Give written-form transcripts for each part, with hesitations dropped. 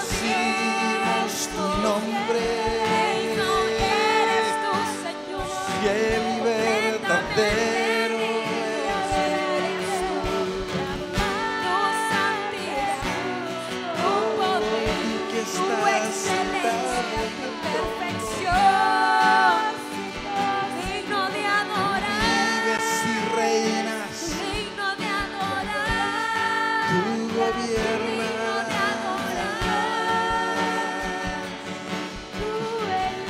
bendecimos tu nombre. Eres tú, Señor. Fiel y verdadero Eres tú. Tu santidad, tu poder, que tu estás excelencia, tu perfección. Digno de adorar, vives y reinas, digno de adorar, tú digno de gobiernas. adorar. Tú eres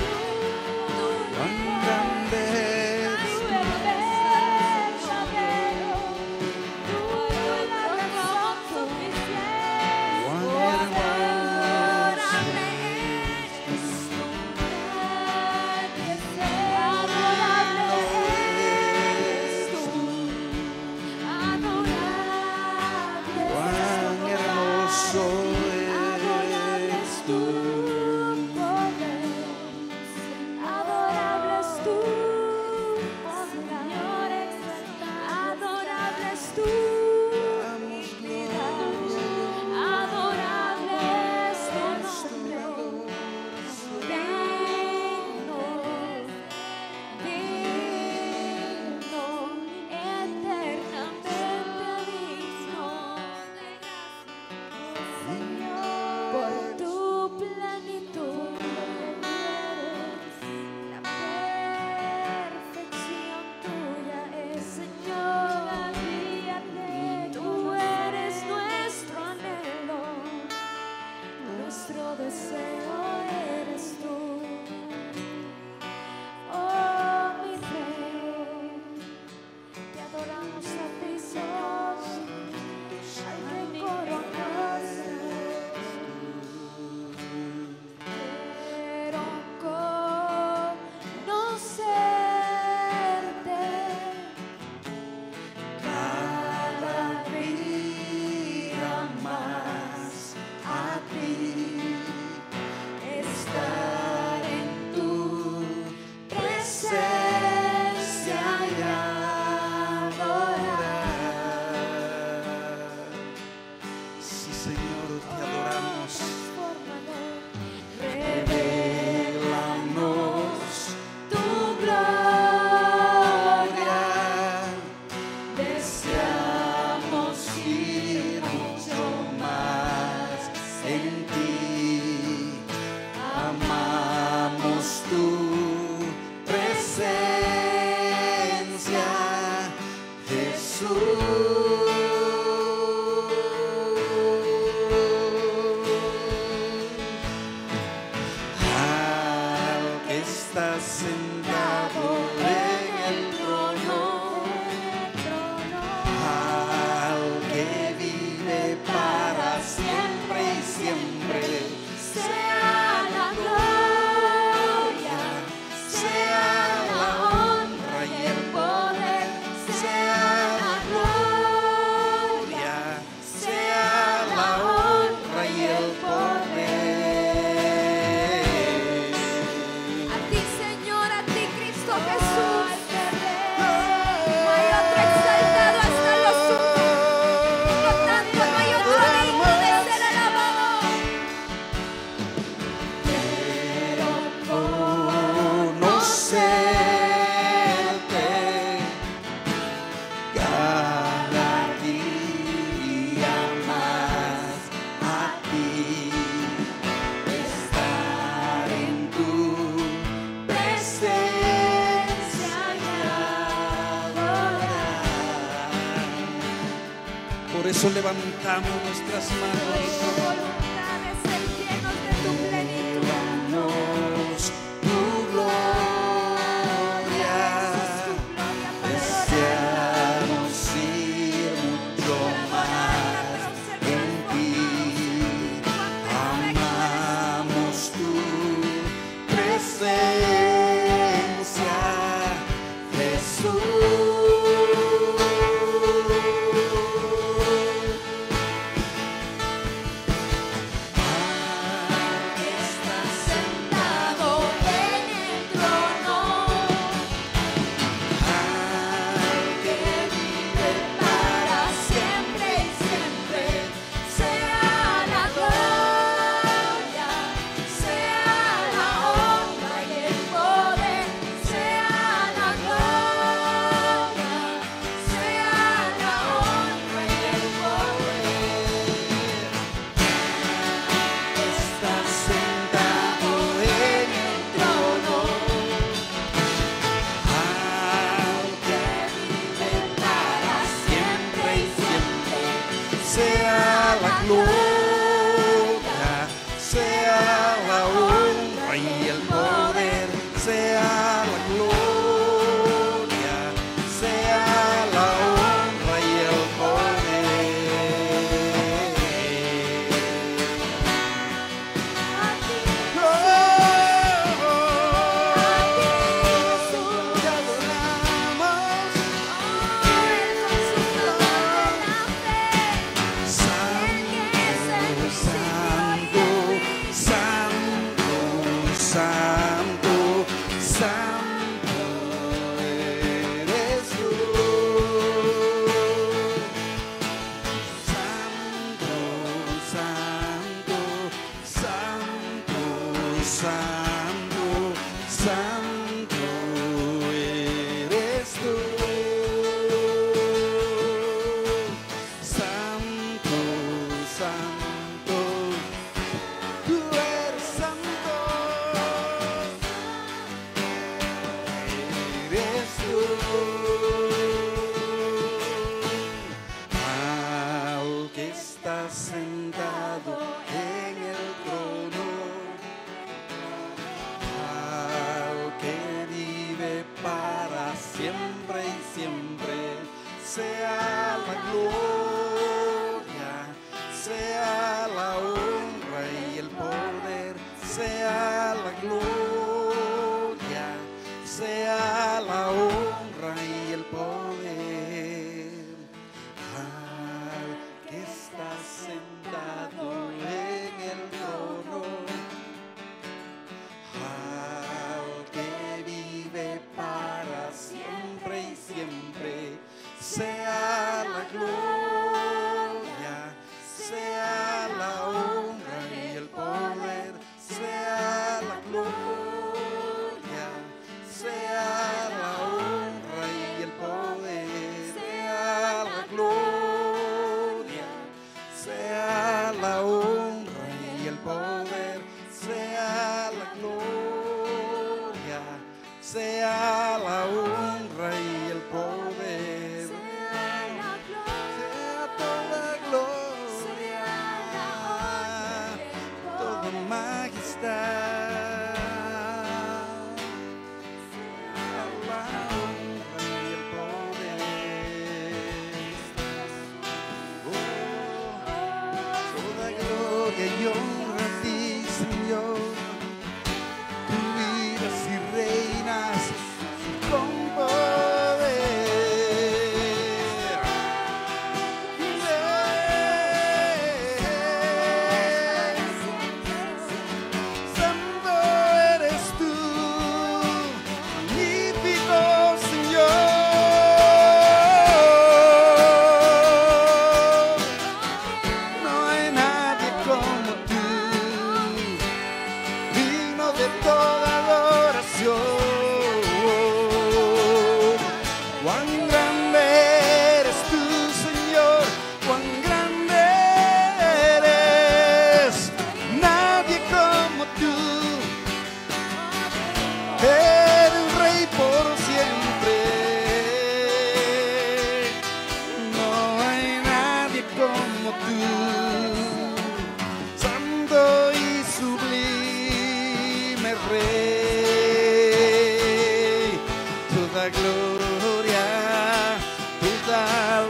Cuán grande es tú eres verdadero, tú eres la razón suficiente. cuán Adorable eres tú, nadie sea adorable eres tú, adorable cuán hermoso adorable eres es tu poder, adorable es tu Señor exaltado, adorable es tu dignidad, adorable es tu nombre, digno, digno, eternamente digno. Por tu plenitud la perfección tuya es, Señor. Tú eres nuestro anhelo, nuestro deseo eres tú. Oh, mi Rey, te adoramos a ti, Señor. Al Rey coronado. Quiero conocerte cada día más, a ti, estar en tu presencia y adorar. Sí, Señor, te adoramos. Revelanos tu gloria, deseamos ir mucho más en ti, amamos tu presencia, Jesús. Al que está sentado en el trono, al que vive para siempre y siempre, sea la gloria, sea la honra y el poder, sea la gloria, sea la honra y el poder. A ti, Señor, a ti, Cristo Jesús. No hay otro exaltado hasta lo sumo. Por lo tanto, no hay otro digno de ser alabado. Quiero conocerte cada día más, a ti, estar en tu presencia y adorar. Por eso levantamos nuestras Tu manos. voluntad es ser llenos de tu plenitud. Danos tu gloria. Tu gloria para adorar. Deseamos ir mucho más en ti. Amamos tu presencia, Jesús. sea la gloria, sea la honra y el poder, sea la gloria, sea la honra y el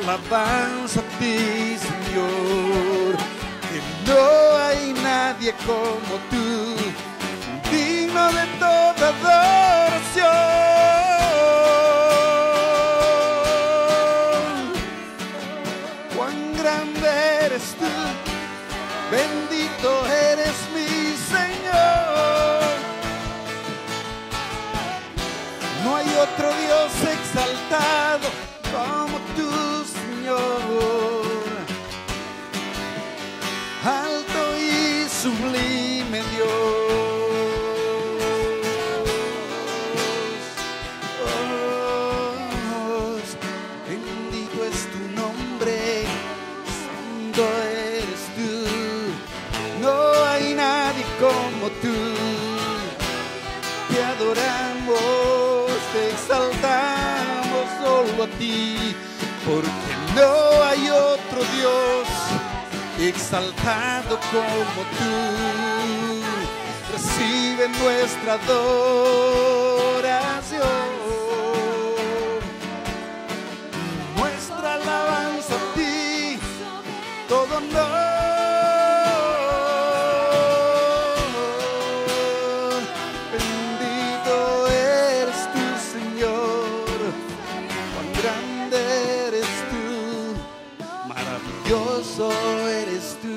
alabanza a ti, Señor, que no hay nadie como tú, digno de toda adoración. Cuán grande eres tú, bendito eres mi Señor. No hay otro Dios exaltado como tú, Señor, alto y sublime Dios. Oh, bendito es tu nombre, santo eres tú, no hay nadie como tú. Te adoramos, te exaltamos solo a ti, porque no hay otro Dios exaltado como tú. Recibe nuestra adoración, nuestra alabanza a ti, todo honor. Bendito eres tú, Señor, cuán grande eres tú, maravilloso eres tú.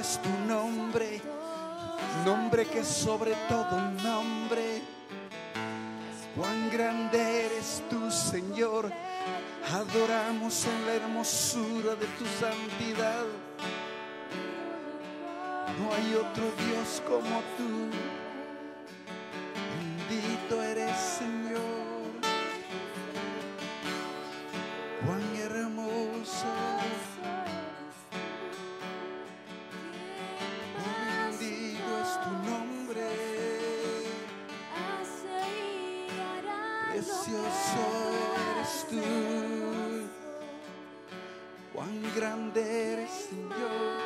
Es tu nombre, nombre que sobre todo nombre. Cuán grande eres tú, Señor. Adoramos en la hermosura de tu santidad. No hay otro Dios como tú. Bendito eres, Señor. Cuán hermoso. Precioso eres tú, cuán grande eres, Señor.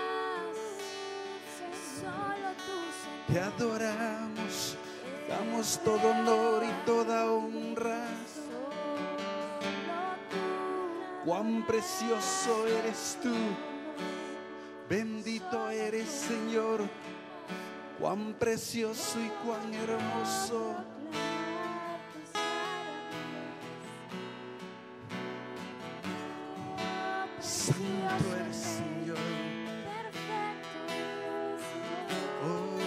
Te adoramos, damos todo honor y toda honra. Cuán precioso eres tú, bendito eres, Señor. Cuán precioso y cuán hermoso. Santo eres, Señor. Oh,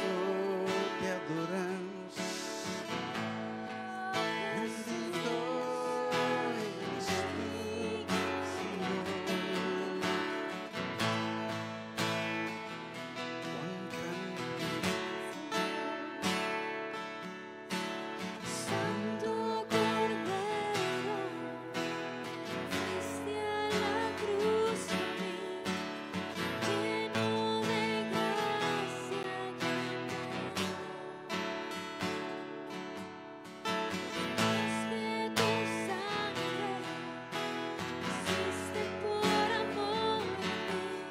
te adoramos. Bendito eres tú, Señor. Cuán grande. Santo Cordero, fuiste a la cruz por mí, lleno de gracia y amor. Diste tu sangre, hiciste por amor a mí.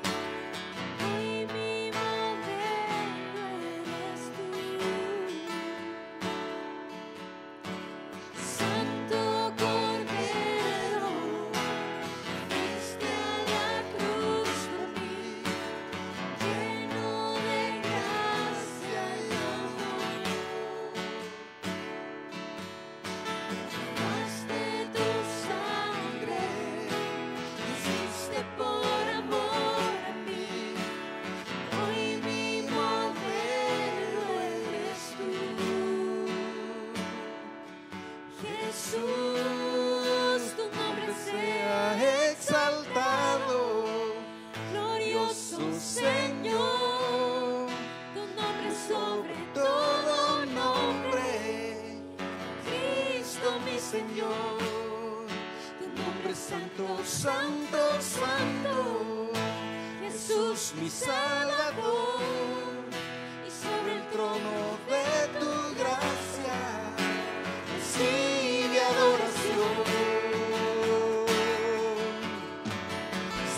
Hoy mi modelo eres tú. Santo Cordero, fuiste a la cruz por mí, lleno de gracia y amor. Derramaste tu sangre, hiciste por amor a mí. Hoy mi modelo eres tú. Jesús, tu nombre sea Exaltado, glorioso, Señor. Tu nombre sobre todo nombre. Cristo, mi Señor. Tu nombre es santo, santo, santo. Jesús, mi Salvador. Y sobre el trono de tu gracia recibe adoración.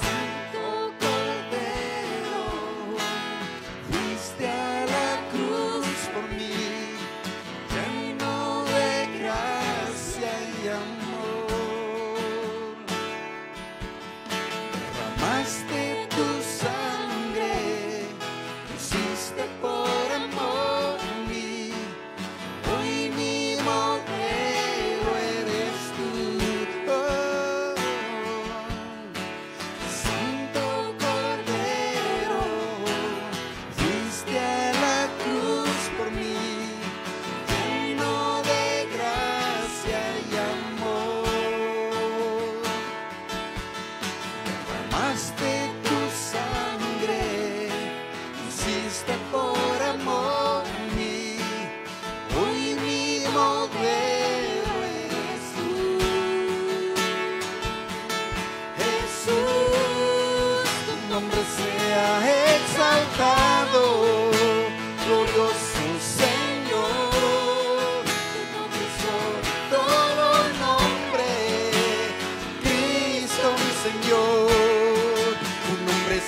Santo Cordero, fuiste a la cruz por mí, lleno de gracia y amor. Derramaste tu sangre, hiciste por amor a mí. Hoy mi modelo eres tú.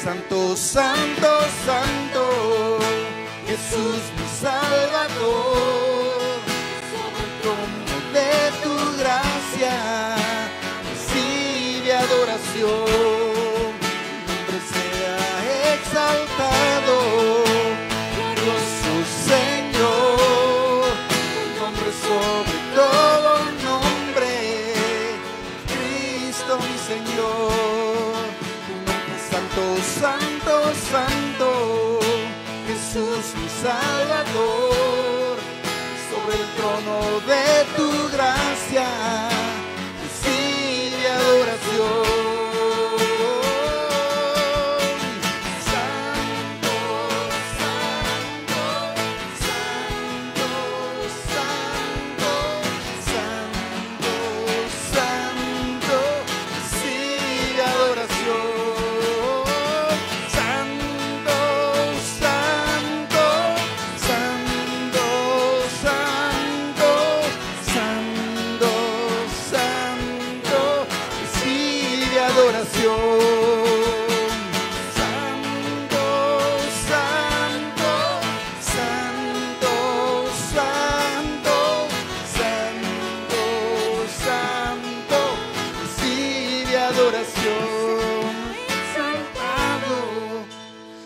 Santo, santo, santo, Jesús mi Salvador, sobre el trono de tu gracia, recibe adoración, tu nombre sea exaltado, glorioso Señor, tu nombre sobre todo nombre, Cristo mi Señor, tu nombre santo, santo, santo, Jesús mi Salvador, sobre el trono de tu gracia, recibe adoración. Santo, santo, santo, santo, santo, santo, recibe adoración. Santo, santo, santo, santo, santo, santo, recibe adoración. Santo, santo, santo, santo, santo, santo, recibe adoración. Exaltado,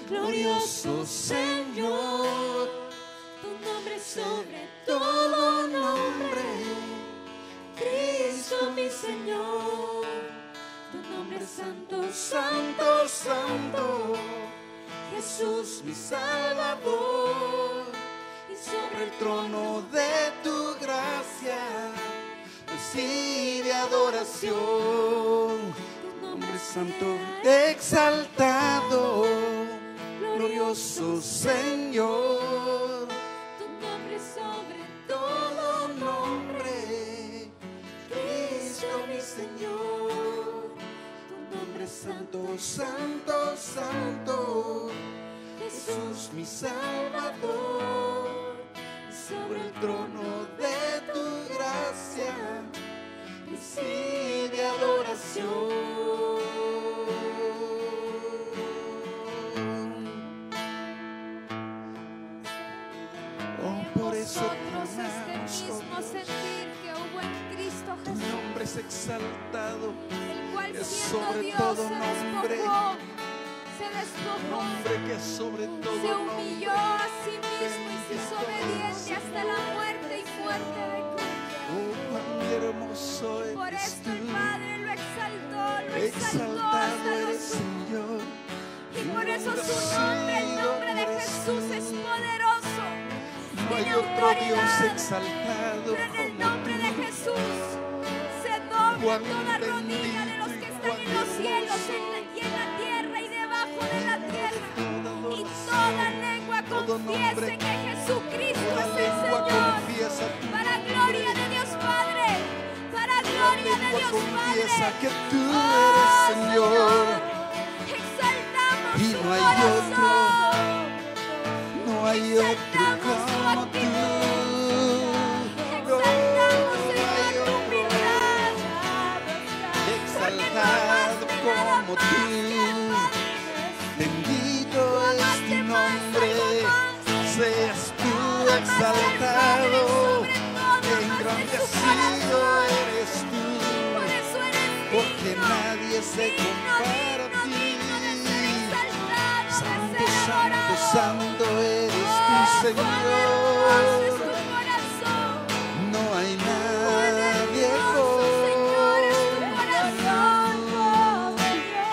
glorioso Señor, Tu nombre sobre todo nombre, Cristo mi Señor. Tu nombre es santo, santo, santo, Jesús mi Salvador, y sobre el trono de tu gracia, recibe adoración. tu Nombre santo, exaltado, glorioso Señor, Tu nombre es sobre todo nombre, Cristo mi Señor, tu nombre es santo, santo, santo, Jesús mi Salvador, sobre el trono de tu gracia, recibe adoración. Oh, por eso nosotros este clamamos, mismo oh Dios, sentir que hubo en Cristo tu Jesús, nombre es exaltado, el cual es siendo sobre Dios todo se nombre, despojó, nombre que es sobre todo se humilló nombre. a sí mismo y se hizo obediente hasta la muerte y muerte de cruz. Oh, cuán hermoso eres Por esto tú, el Padre lo exaltó hasta exaltado lo eres sumo. Señor, Y por eso su nombre, el nombre de Jesús es poderoso. no hay Tiene otro Dios autoridad. exaltado Pero en el como nombre de tú. Jesús se dobla Cuán toda rodilla de los que bendito están y en los cuán cielos hermoso. y en la tierra y debajo de la tierra. Y Toda toda lengua todo confiese nombre, que Jesucristo toda es el lengua Señor. confiesa tu Para gloria de Dios Padre. Para gloria de lengua Dios confiesa Padre. que tú Oh, eres Señor, exaltamos y su no hay otro, corazón. no hay otro Exaltamos su como tú. actitud. No Exaltamos, hay Señor, tu otro humildad. Porque tú exaltado amaste nada como más tú. que el Padre. Bendito Tú es amaste tu más nombre, algo más. seas tú Amaste al Padre exaltado, sobre todo, amaste su engrandecido corazón. eres tú, Por eso eres porque digno, nadie se compara a ti. digno de ser exaltado, Santo, de ser santo, adorado. santo eres Oh, tú, cuán hermoso es Señor. tu corazón. No hay Cuán nadie hermoso, Señor, es tu como corazón. tú.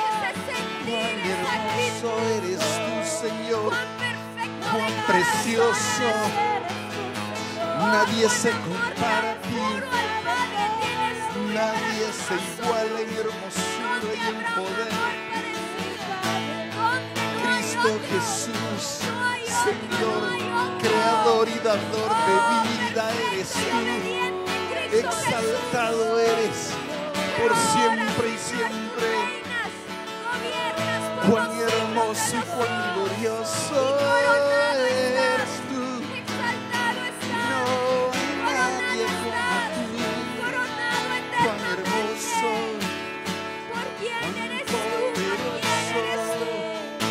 Ese sentir, Cuán esa hermoso actitud. eres tú, Señor. Cuán perfecto Cuán de precioso. corazón eres tú, Señor. Nadie Cuán se amor compara a tan ti. puro al Padre tienes tú y para Nadie se nosotros. iguala en hermosura ¿Dónde y en habrá un poder. amor parecido? ¿Dónde no hay Cristo otro? Jesús, No hay otro, Señor, no hay otro. creador y dador de Oh, vida eres perfecto y tú. obediente Cristo Exaltado Jesús. eres por Ahora, siempre y Señor, tú siempre. reinas, gobiernas por Cuán los siglos hermoso de y los cuán siglos. glorioso Y coronado eres estás, tú. exaltado estás, No hay coronado nadie como estás, tú. coronado Cuán hermoso, eternamente. ¿Por quién cuán eres tú? ¿Por quién eres poderoso. tú?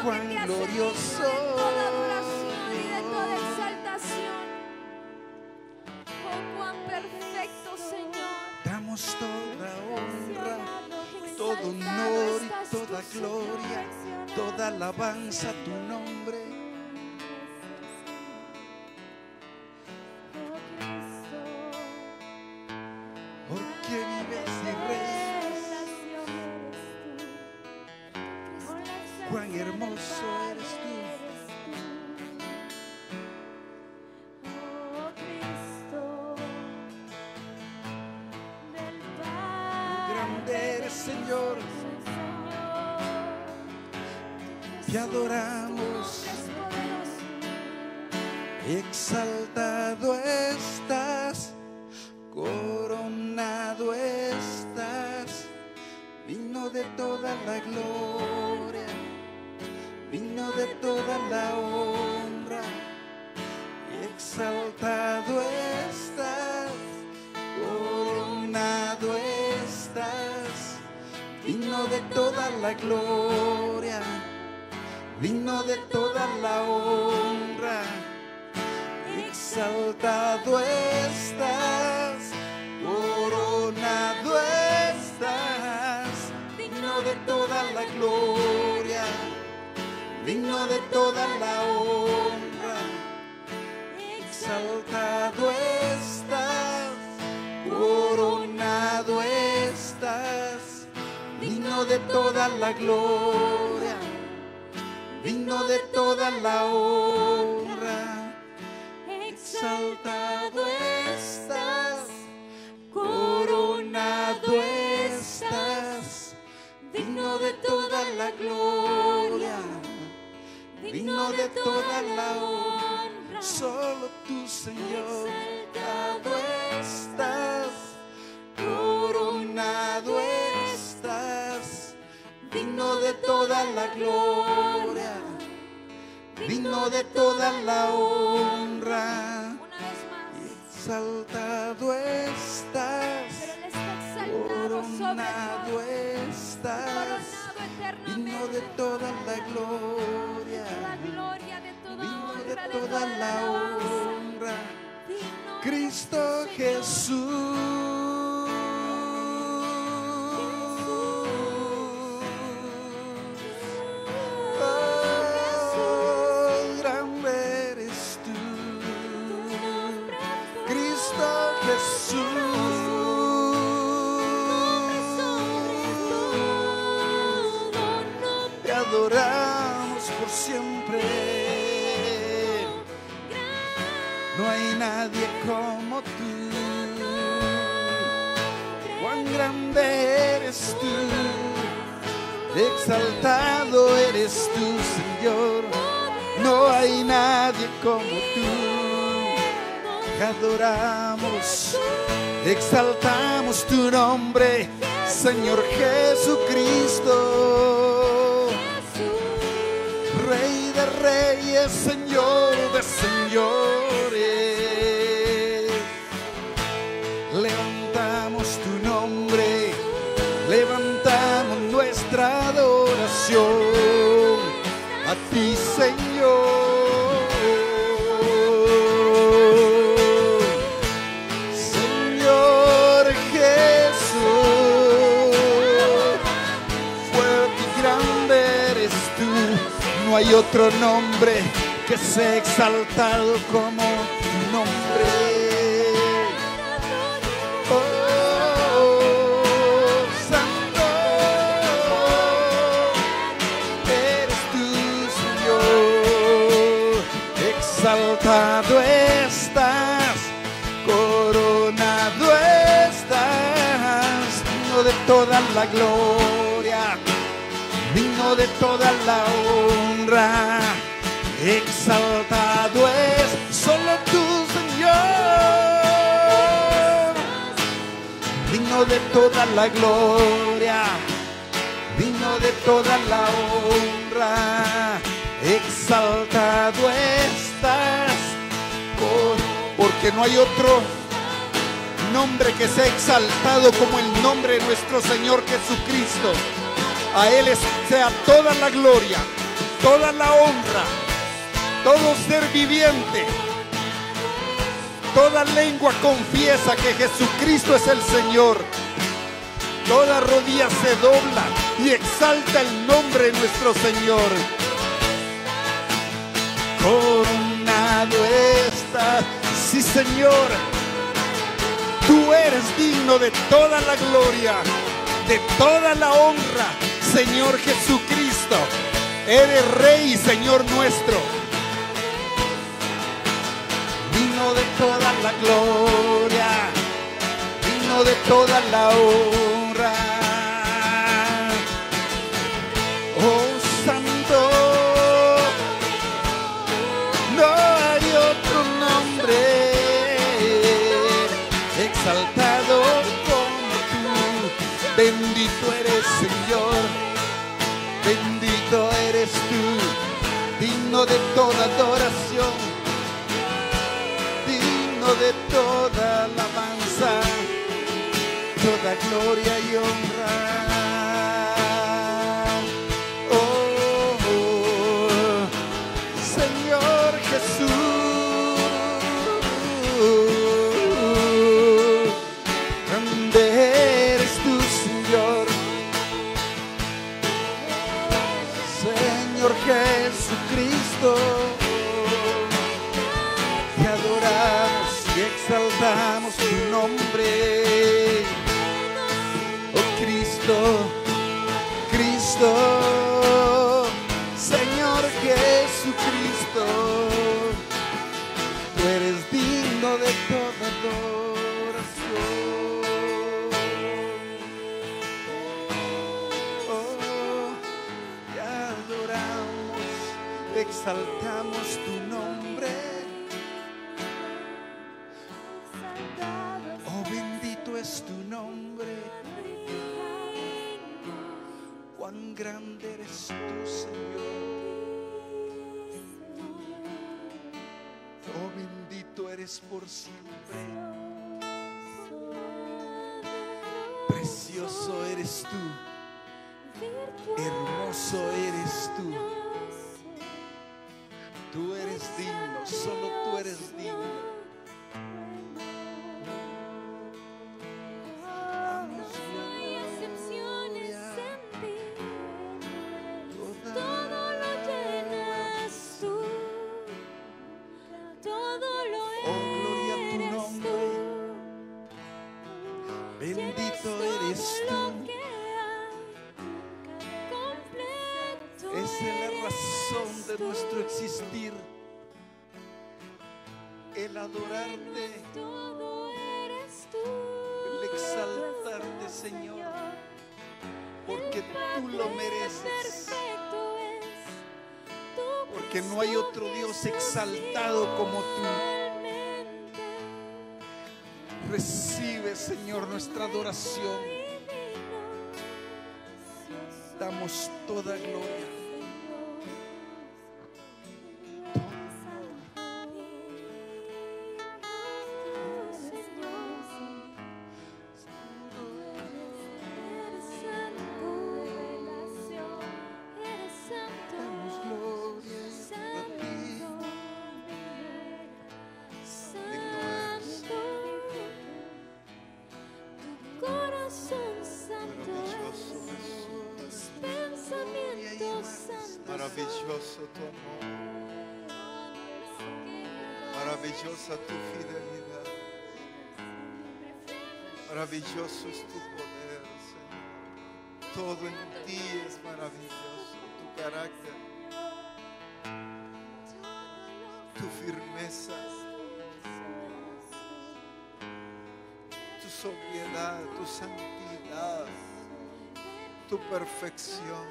lo Cuán que te hace digno glorioso. de toda adoración y de toda exaltación. Oh, cuán perfecto, Señor. Damos toda honra, Exaltado todo honor y estás toda tú, gloria, Señor. toda alabanza a tu nombre. Oh, Cristo. Porque vives y reinas, cuán hermoso eres tú. Oh, Cristo del Grande eres, Señor, te adoramos. Exaltado estás, coronado estás, digno de toda la gloria, digno de toda la honra. Exaltado estás, coronado estás, digno de toda la gloria, digno de toda la honra. Exaltado estás, coronado estás, digno de toda la gloria, digno de toda la honra. Exaltado estás, coronado estás, digno de toda la gloria, digno de toda la honra. Exaltado estás, coronado estás, digno de toda la gloria, digno de toda la honra. Solo tú, Señor. Exaltado estás, coronado estás, digno de toda la gloria, digno de toda la honra. Exaltado estás, coronado estás, digno de toda la gloria, digno de toda la honra. Cristo Jesús. Te adoramos por siempre. No hay nadie como tú. Cuán grande eres tú. Exaltado eres tú, Señor. No hay nadie como tú. Te adoramos, exaltamos tu nombre, Señor Jesucristo. Rey de reyes, Señor de señores. Levantamos tu nombre, levantamos nuestra adoración a ti, Señor. No hay otro nombre que sea exaltado como tu nombre. Oh, Santo, eres tú, Señor. Exaltado estás, coronado estás, digno de toda la gloria, digno de toda la honra. Exaltado es solo tú, Señor, digno de toda la gloria, digno de toda la honra. Exaltado estás, porque no hay otro nombre que sea exaltado como el nombre de nuestro Señor Jesucristo. A Él sea toda la gloria, toda la honra, todo ser viviente, toda lengua confiesa que Jesucristo es el Señor. Toda rodilla se dobla y exalta el nombre de nuestro Señor. Coronado estás, sí Señor. Tú eres digno de toda la gloria, de toda la honra, Señor Jesucristo. Eres Rey, Señor nuestro. Digno de toda la gloria, digno de toda la honra. Oh Santo, no hay otro nombre exaltado como tú. Bendito eres, Señor, bendito eres tú, digno de toda adoración, digno de toda alabanza, toda gloria y honra. Oh, oh, Señor Jesús, grande eres tú, Señor. Señor Jesucristo, te adoramos y exaltamos tu nombre. Oh Cristo, Cristo, Señor Jesucristo, tú eres digno de toda adoración. Oh, te adoramos, exaltamos tu nombre. Oh, bendito es tu nombre. Cuán grande eres tú, Señor. Oh, bendito eres por siempre. Precioso eres tú. Hermoso eres tú. Tú eres digno, solo tú eres digno. Nuestro existir, el adorarte, el exaltarte, Señor, porque tú lo mereces, porque no hay otro Dios exaltado como tú. Recibe, Señor, nuestra adoración. Damos toda gloria. Maravilloso tu amor, maravillosa tu fidelidad, maravilloso es tu poder, Señor. Todo en ti es maravilloso, tu carácter, tu firmeza, tu sobriedad, tu santidad, tu perfección,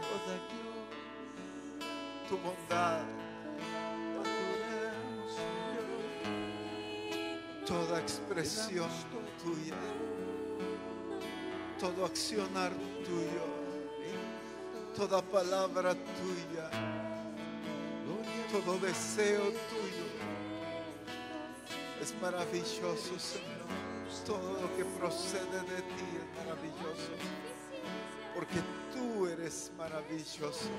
tu bondad, toda expresión tuya, todo accionar tuyo, toda palabra tuya, todo deseo tuyo es maravilloso, Señor. Todo lo que procede de ti es maravilloso, porque tú eres maravilloso.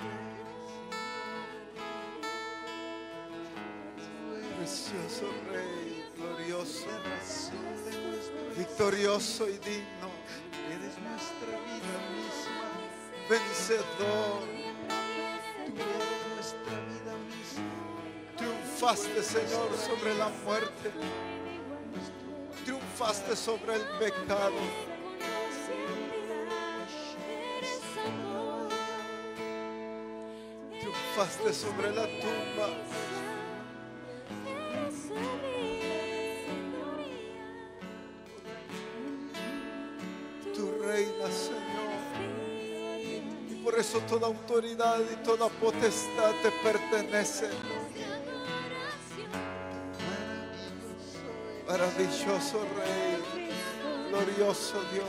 Precioso Rey, glorioso, victorioso y digno. Eres nuestra vida misma, vencedor. Tú eres nuestra vida misma. Triunfaste, Señor, sobre la muerte. Triunfaste sobre el pecado. Triunfaste sobre la tumba. Tú reinas, Señor. Y por eso toda autoridad y toda potestad te pertenece. Maravilloso Rey, glorioso Dios.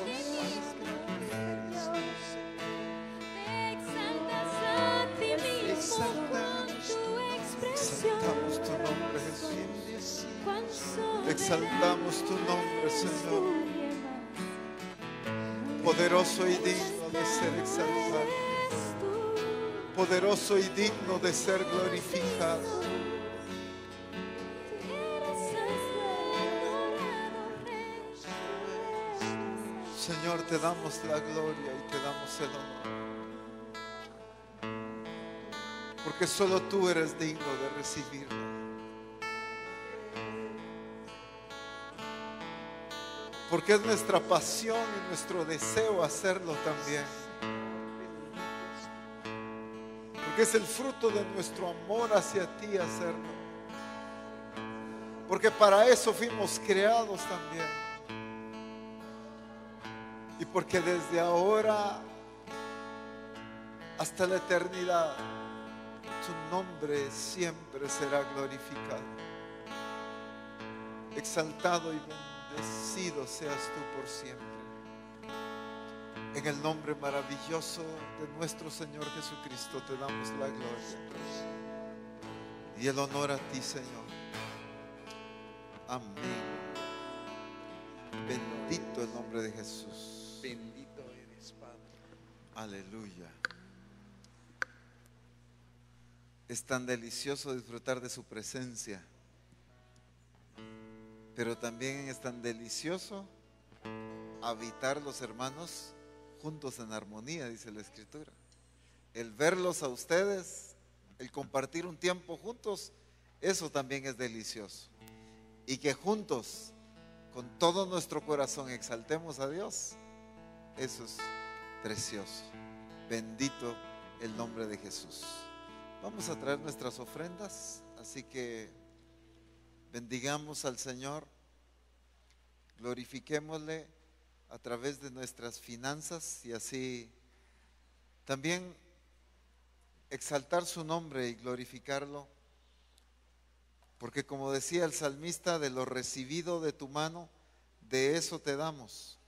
Exaltamos tu nombre, Jesús. Exaltamos tu nombre, Señor. Poderoso y digno de ser exaltado. Poderoso y digno de ser glorificado. Señor, te damos la gloria y te damos el honor. Porque solo tú eres digno de recibirlo. Porque es nuestra pasión y nuestro deseo hacerlo también. Porque es el fruto de nuestro amor hacia ti hacerlo. Porque para eso fuimos creados también. Y porque desde ahora hasta la eternidad tu nombre siempre será glorificado. Exaltado y bendecido seas tú por siempre. En el nombre maravilloso de nuestro Señor Jesucristo te damos la gloria y el honor a ti, Señor. Amén. Bendito el nombre de Jesús. Bendito eres, Padre. Aleluya. Es tan delicioso disfrutar de su presencia, pero también es tan delicioso habitar los hermanos juntos en armonía, dice la Escritura. El verlos a ustedes, el compartir un tiempo juntos, eso también es delicioso. Y que juntos, con todo nuestro corazón, exaltemos a Dios. Eso es precioso. Bendito el nombre de Jesús. Vamos a traer nuestras ofrendas, así que bendigamos al Señor, glorifiquémosle a través de nuestras finanzas y así también exaltar su nombre y glorificarlo, porque como decía el salmista, de lo recibido de tu mano, de eso te damos.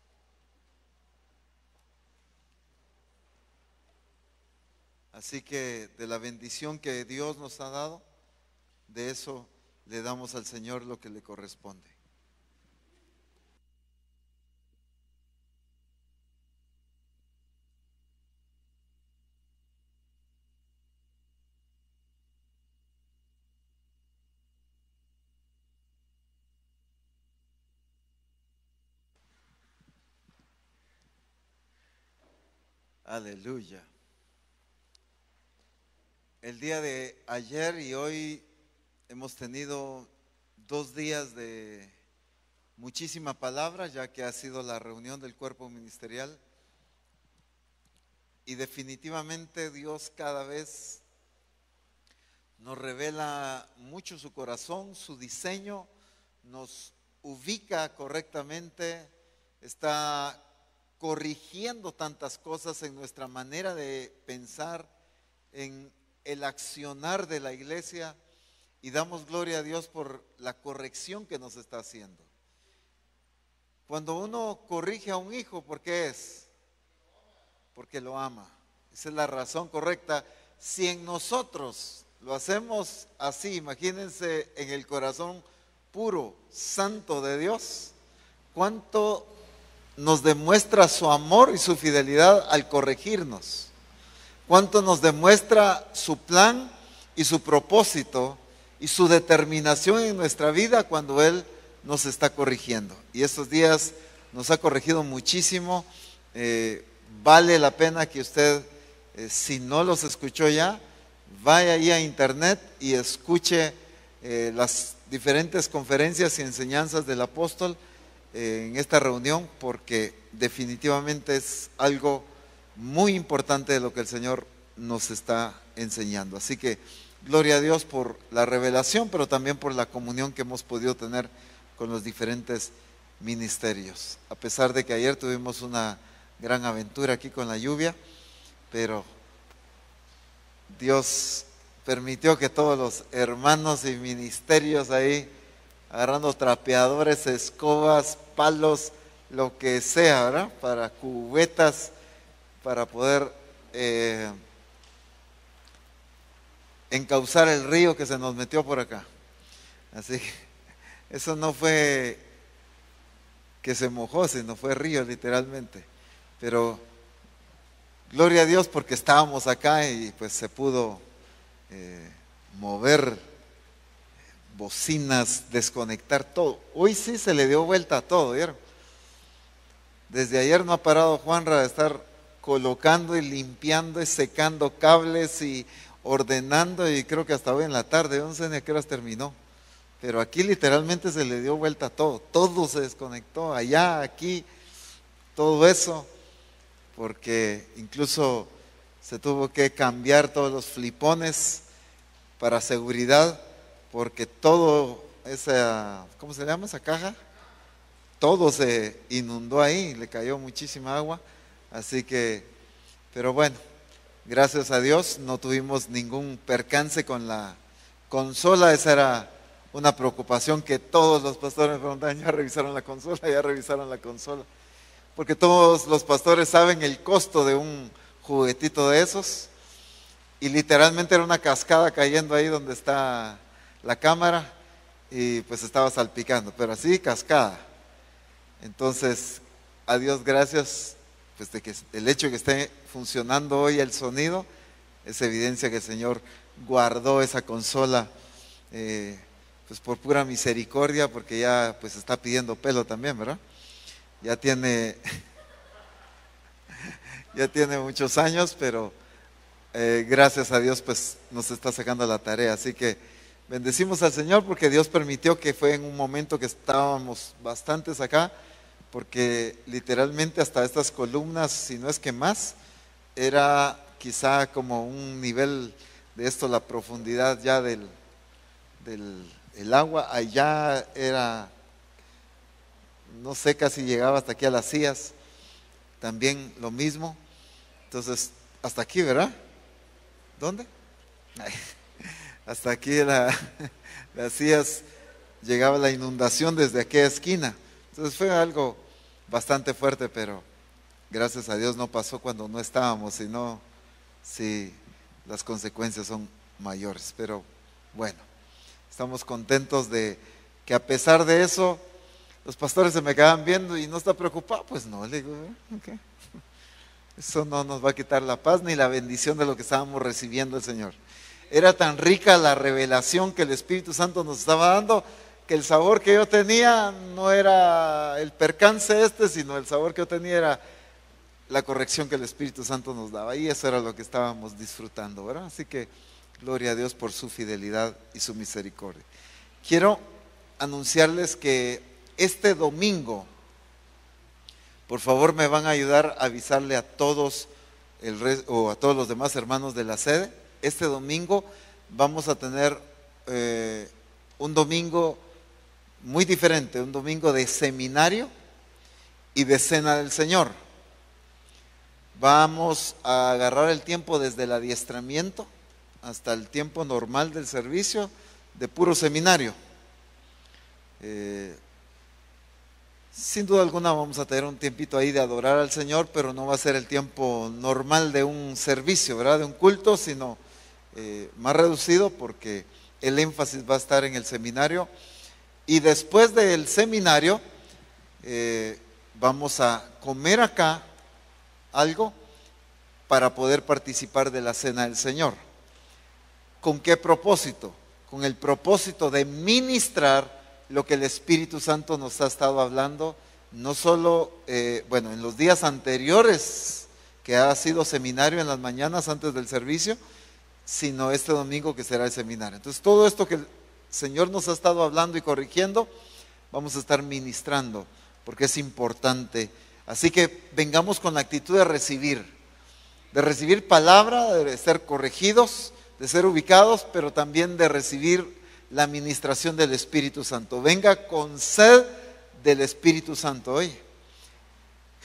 Así que de la bendición que Dios nos ha dado, de eso le damos al Señor lo que le corresponde. Aleluya. El día de ayer y hoy hemos tenido 2 días de muchísima palabra, ya que ha sido la reunión del cuerpo ministerial. Y definitivamente Dios cada vez nos revela mucho su corazón, su diseño, nos ubica correctamente, está corrigiendo tantas cosas en nuestra manera de pensar, en el accionar de la iglesia, y damos gloria a Dios por la corrección que nos está haciendo. Cuando uno corrige a un hijo, ¿por qué es? Porque lo ama. Esa es la razón correcta. Si en nosotros lo hacemos así, imagínense en el corazón puro, santo de Dios, cuánto nos demuestra su amor y su fidelidad al corregirnos. Cuánto nos demuestra su plan y su propósito y su determinación en nuestra vida cuando Él nos está corrigiendo. Y estos días nos ha corregido muchísimo. Vale la pena que usted, si no los escuchó ya, vaya ahí a internet y escuche las diferentes conferencias y enseñanzas del apóstol en esta reunión, porque definitivamente es algo muy importante de lo que el Señor nos está enseñando. Así que gloria a Dios por la revelación, pero también por la comunión que hemos podido tener con los diferentes ministerios. A pesar de que ayer tuvimos una gran aventura aquí con la lluvia, pero Dios permitió que todos los hermanos y ministerios ahí, agarrando trapeadores, escobas, palos, lo que sea, ¿verdad? Para cubetas, para poder encauzar el río que se nos metió por acá. Así que eso no fue que se mojó, sino fue río literalmente. Pero gloria a Dios porque estábamos acá y pues se pudo mover bocinas, desconectar todo. Hoy sí se le dio vuelta a todo, ¿vieron? Desde ayer no ha parado Juanra de estar colocando y limpiando y secando cables y ordenando, y creo que hasta hoy en la tarde, no sé ni a qué horas terminó. Pero aquí literalmente se le dio vuelta a todo, todo se desconectó, allá, aquí, todo eso, porque incluso se tuvo que cambiar todos los flipones para seguridad, porque todo esa, ¿cómo se llama esa caja? Todo se inundó ahí, le cayó muchísima agua, así que, pero bueno, gracias a Dios no tuvimos ningún percance con la consola. Esa era una preocupación que todos los pastores me preguntaban, ya revisaron la consola, porque todos los pastores saben el costo de un juguetito de esos, y literalmente era una cascada cayendo ahí donde está la cámara, y pues estaba salpicando, pero así cascada. Entonces, a Dios gracias, pues de que el hecho de que esté funcionando hoy el sonido es evidencia que el Señor guardó esa consola pues por pura misericordia, porque ya pues está pidiendo pelo también, ¿verdad? Ya tiene muchos años, pero gracias a Dios pues nos está sacando la tarea. Así que bendecimos al Señor porque Dios permitió que fue en un momento que estábamos bastantes acá, porque literalmente hasta estas columnas, si no es que más, era quizá como un nivel de esto, la profundidad ya del agua. Allá era, no sé, casi llegaba hasta aquí a las sillas, también lo mismo. Entonces, hasta aquí, ¿verdad? ¿Dónde? Hasta aquí las sillas, llegaba la inundación desde aquella esquina. Entonces fue algo bastante fuerte, pero gracias a Dios no pasó cuando no estábamos, sino si las consecuencias son mayores. Pero bueno, estamos contentos de que a pesar de eso, los pastores se me quedaban viendo y no está preocupado. Pues no, le digo, okay. Eso no nos va a quitar la paz ni la bendición de lo que estábamos recibiendo del Señor. Era tan rica la revelación que el Espíritu Santo nos estaba dando, que el sabor que yo tenía no era el percance sino el sabor que yo tenía era la corrección que el Espíritu Santo nos daba, y eso era lo que estábamos disfrutando, ¿verdad? Así que gloria a Dios por su fidelidad y su misericordia. Quiero anunciarles que este domingo, por favor me van a ayudar a avisarle a todos o a todos los demás hermanos de la sede. Este domingo vamos a tener un domingo muy diferente, un domingo de seminario y de cena del Señor. Vamos a agarrar el tiempo desde el adiestramiento hasta el tiempo normal del servicio, de puro seminario. Sin duda alguna vamos a tener un tiempito ahí de adorar al Señor, pero no va a ser el tiempo normal de un servicio, ¿verdad? De un culto, sino más reducido, porque el énfasis va a estar en el seminario. Y después del seminario vamos a comer acá algo para poder participar de la cena del Señor. ¿Con qué propósito? con el propósito de ministrar lo que el Espíritu Santo nos ha estado hablando, no solo, en los días anteriores, que ha sido seminario en las mañanas antes del servicio, sino este domingo que será el seminario. Entonces, todo esto que el Señor nos ha estado hablando y corrigiendo, vamos a estar ministrando, porque es importante. Así que vengamos con la actitud de recibir palabra, de ser corregidos, de ser ubicados, pero también de recibir la administración del Espíritu Santo. Venga con sed del Espíritu Santo. Oye,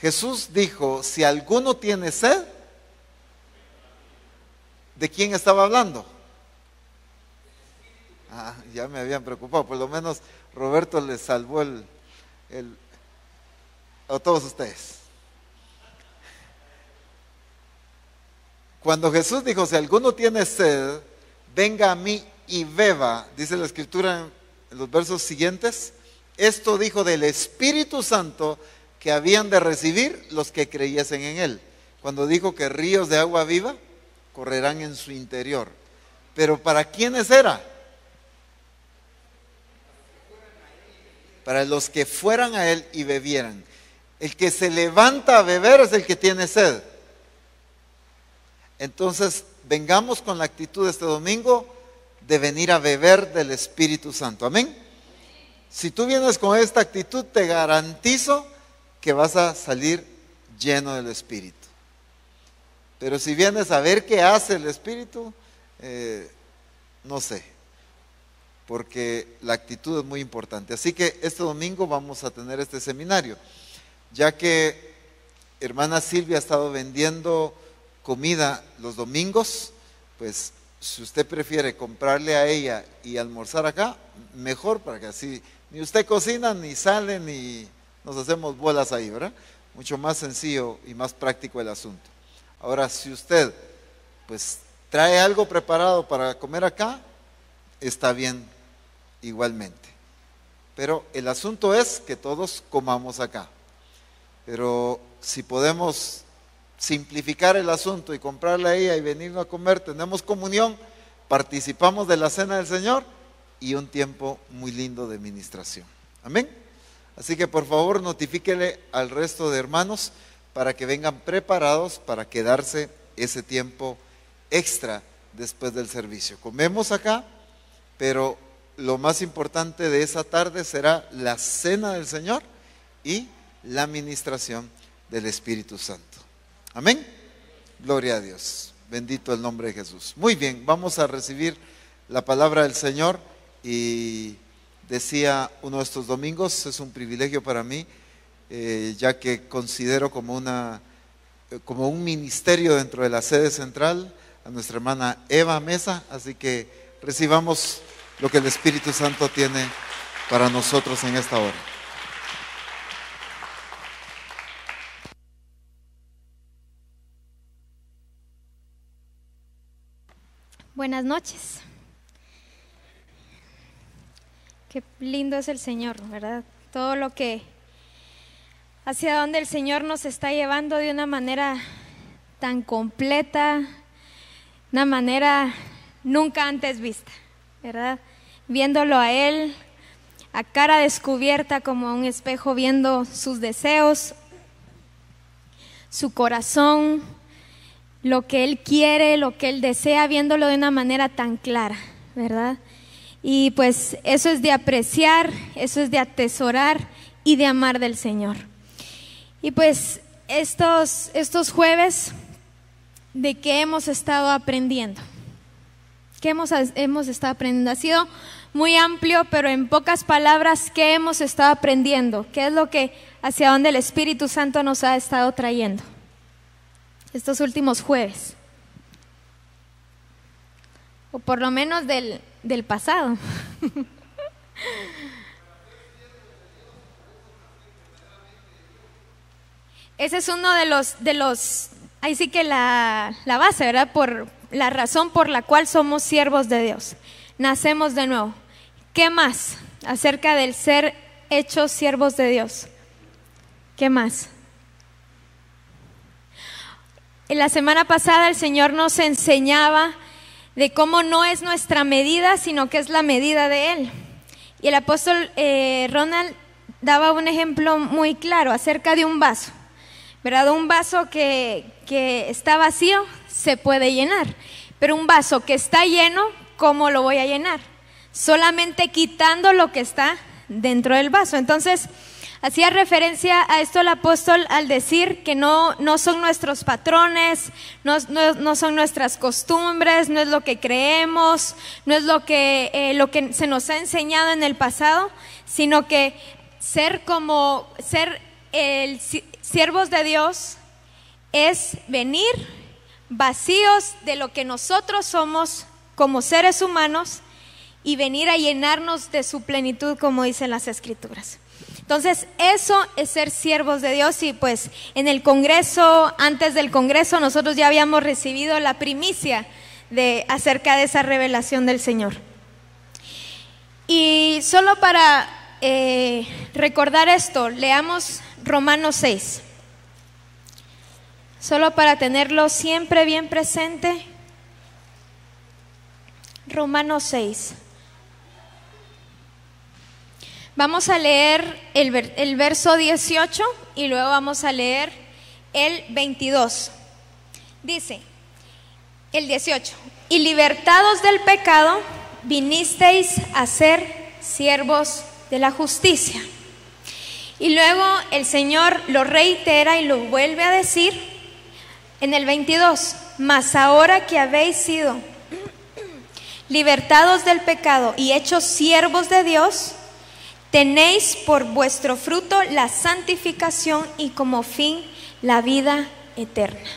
Jesús dijo, si alguno tiene sed, ¿de quién estaba hablando? Ya me habían preocupado, por lo menos Roberto les salvó a todos ustedes. Cuando Jesús dijo, si alguno tiene sed, venga a mí y beba, dice la Escritura en los versos siguientes, esto dijo del Espíritu Santo que habían de recibir los que creyesen en Él. Cuando dijo que ríos de agua viva correrán en su interior. Pero ¿para quiénes era? Para los que fueran a Él y bebieran. El que se levanta a beber es el que tiene sed. Entonces, vengamos con la actitud de este domingo de venir a beber del Espíritu Santo. Amén. Si tú vienes con esta actitud, te garantizo que vas a salir lleno del Espíritu. Pero si vienes a ver qué hace el Espíritu, no sé, porque la actitud es muy importante. Así que este domingo vamos a tener este seminario, ya que hermana Silvia ha estado vendiendo comida los domingos, pues si usted prefiere comprarle a ella y almorzar acá, mejor, para que así ni usted cocina, ni sale, ni nos hacemos bolas ahí, ¿verdad? Mucho más sencillo y más práctico el asunto. Ahora, si usted pues trae algo preparado para comer acá, está bien igualmente. Pero el asunto es que todos comamos acá. Pero si podemos simplificar el asunto y comprarle a ella y venirnos a comer, tenemos comunión, participamos de la cena del Señor y un tiempo muy lindo de ministración. Amén. Así que por favor notifíquele al resto de hermanos para que vengan preparados para quedarse ese tiempo extra después del servicio. Comemos acá, pero lo más importante de esa tarde será la cena del Señor y la ministración del Espíritu Santo. Amén. Gloria a Dios. Bendito el nombre de Jesús. Muy bien, vamos a recibir la palabra del Señor. Y decía uno de estos domingos, es un privilegio para mí, ya que considero como un ministerio dentro de la sede central a nuestra hermana Eva Mesa. Así que recibamos lo que el Espíritu Santo tiene para nosotros en esta hora. Buenas noches. Qué lindo es el Señor, ¿verdad? Todo lo que, hacia donde el Señor nos está llevando de una manera tan completa, una manera nunca antes vista, ¿verdad? Viéndolo a Él a cara descubierta como un espejo, viendo sus deseos, su corazón, lo que Él quiere, lo que Él desea, viéndolo de una manera tan clara, ¿verdad? Y pues eso es de apreciar, eso es de atesorar y de amar del Señor. Y pues estos jueves, ¿de qué hemos estado aprendiendo? ¿Qué hemos estado aprendiendo? Ha sido muy amplio, pero en pocas palabras, ¿qué hemos estado aprendiendo? ¿Qué es lo que, hacia dónde el Espíritu Santo nos ha estado trayendo estos últimos jueves? O por lo menos del pasado. Ese es uno de los ahí sí que la base, ¿verdad? Por la razón por la cual somos siervos de Dios. Nacemos de nuevo. ¿Qué más acerca del ser hechos siervos de Dios? ¿Qué más? En la semana pasada el Señor nos enseñaba de cómo no es nuestra medida, sino que es la medida de Él. Y el apóstol Ronald daba un ejemplo muy claro acerca de un vaso, ¿verdad? Un vaso que está vacío se puede llenar, pero un vaso que está lleno, ¿cómo lo voy a llenar? Solamente quitando lo que está dentro del vaso. Entonces, hacía referencia a esto el apóstol al decir que no son nuestros patrones, no son nuestras costumbres, no es lo que creemos, no es lo que se nos ha enseñado en el pasado, sino que ser siervos de Dios es venir vacíos de lo que nosotros somos como seres humanos y venir a llenarnos de su plenitud, como dicen las Escrituras. Entonces, eso es ser siervos de Dios. Y pues en el Congreso, antes del Congreso, nosotros ya habíamos recibido la primicia acerca de esa revelación del Señor. Y solo para recordar esto, leamos Romanos 6. Solo para tenerlo siempre bien presente. Romanos 6. Vamos a leer el verso 18 y luego vamos a leer el 22. Dice el 18: y libertados del pecado, vinisteis a ser siervos de la justicia. Y luego el Señor lo reitera y lo vuelve a decir en el 22: mas ahora que habéis sido libertados del pecado y hechos siervos de Dios, tenéis por vuestro fruto la santificación y como fin la vida eterna.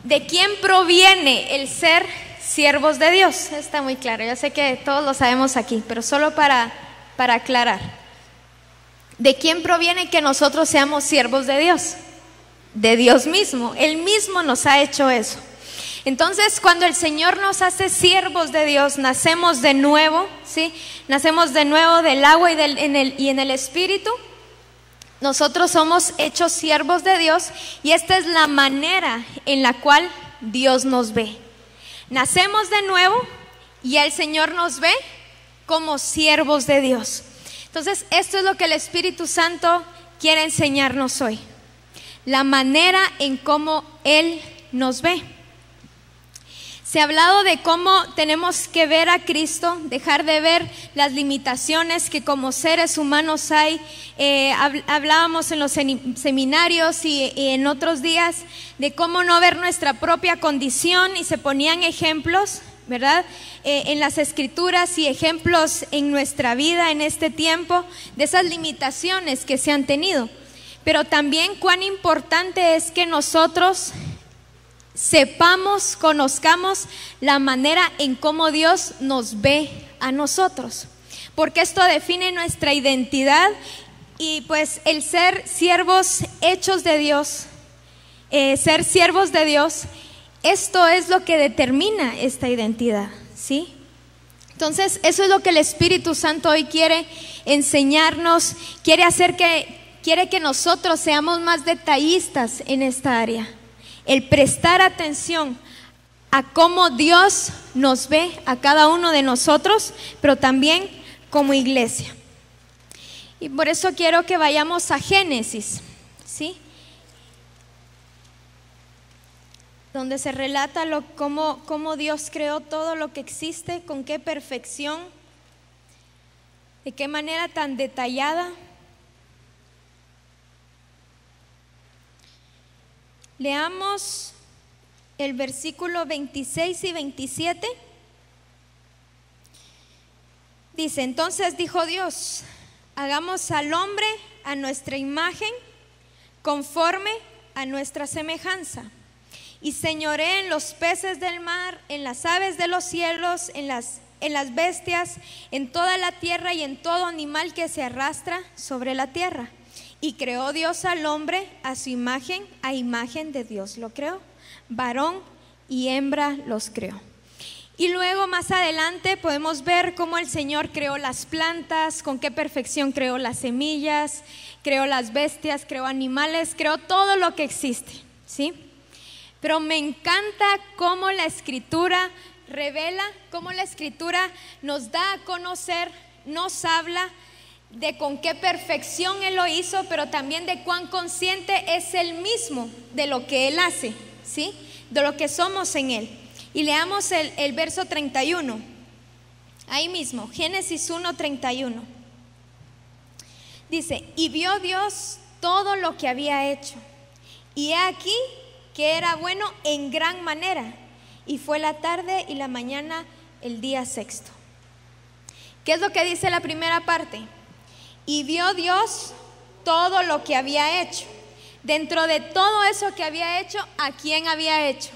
¿De quién proviene el ser siervos de Dios? Está muy claro, yo sé que todos lo sabemos aquí, pero solo para aclarar. ¿De quién proviene que nosotros seamos siervos de Dios? De Dios mismo. Él mismo nos ha hecho eso. Entonces, cuando el Señor nos hace siervos de Dios, nacemos de nuevo, ¿sí? Nacemos de nuevo del agua y en el Espíritu. Nosotros somos hechos siervos de Dios y esta es la manera en la cual Dios nos ve. Nacemos de nuevo y el Señor nos ve como siervos de Dios. Entonces, esto es lo que el Espíritu Santo quiere enseñarnos hoy. La manera en cómo Él nos ve. Se ha hablado de cómo tenemos que ver a Cristo, dejar de ver las limitaciones que como seres humanos hay. Hablábamos en los seminarios y en otros días de cómo no ver nuestra propia condición y se ponían ejemplos, ¿verdad? En las Escrituras y ejemplos en nuestra vida en este tiempo de esas limitaciones que se han tenido. Pero también cuán importante es que nosotros sepamos, conozcamos la manera en cómo Dios nos ve a nosotros, porque esto define nuestra identidad y pues el ser siervos hechos de Dios, ser siervos de Dios, esto es lo que determina esta identidad, ¿sí? Entonces eso es lo que el Espíritu Santo hoy quiere enseñarnos, quiere que nosotros seamos más detallistas en esta área. El prestar atención a cómo Dios nos ve a cada uno de nosotros, pero también como iglesia. Y por eso quiero que vayamos a Génesis, ¿sí? Donde se relata cómo Dios creó todo lo que existe, con qué perfección, de qué manera tan detallada. Leamos el versículo 26 y 27. Dice: entonces dijo Dios: hagamos al hombre a nuestra imagen, conforme a nuestra semejanza, y señoree en los peces del mar, en las aves de los cielos, en las bestias, en toda la tierra y en todo animal que se arrastra sobre la tierra. Y creó Dios al hombre a su imagen, a imagen de Dios lo creó, varón y hembra los creó. Y luego más adelante podemos ver cómo el Señor creó las plantas, con qué perfección creó las semillas, creó las bestias, creó animales, creó todo lo que existe, ¿sí? Pero me encanta cómo la Escritura revela, cómo la Escritura nos da a conocer, nos habla de con qué perfección Él lo hizo, pero también de cuán consciente es Él mismo de lo que Él hace, ¿sí? De lo que somos en Él. Y leamos el verso 31, ahí mismo, Génesis 1:31. Dice: y vio Dios todo lo que había hecho, y he aquí que era bueno en gran manera, y fue la tarde y la mañana el día sexto. ¿Qué es lo que dice la primera parte? Y vio Dios todo lo que había hecho. Dentro de todo eso que había hecho, ¿a quién había hecho?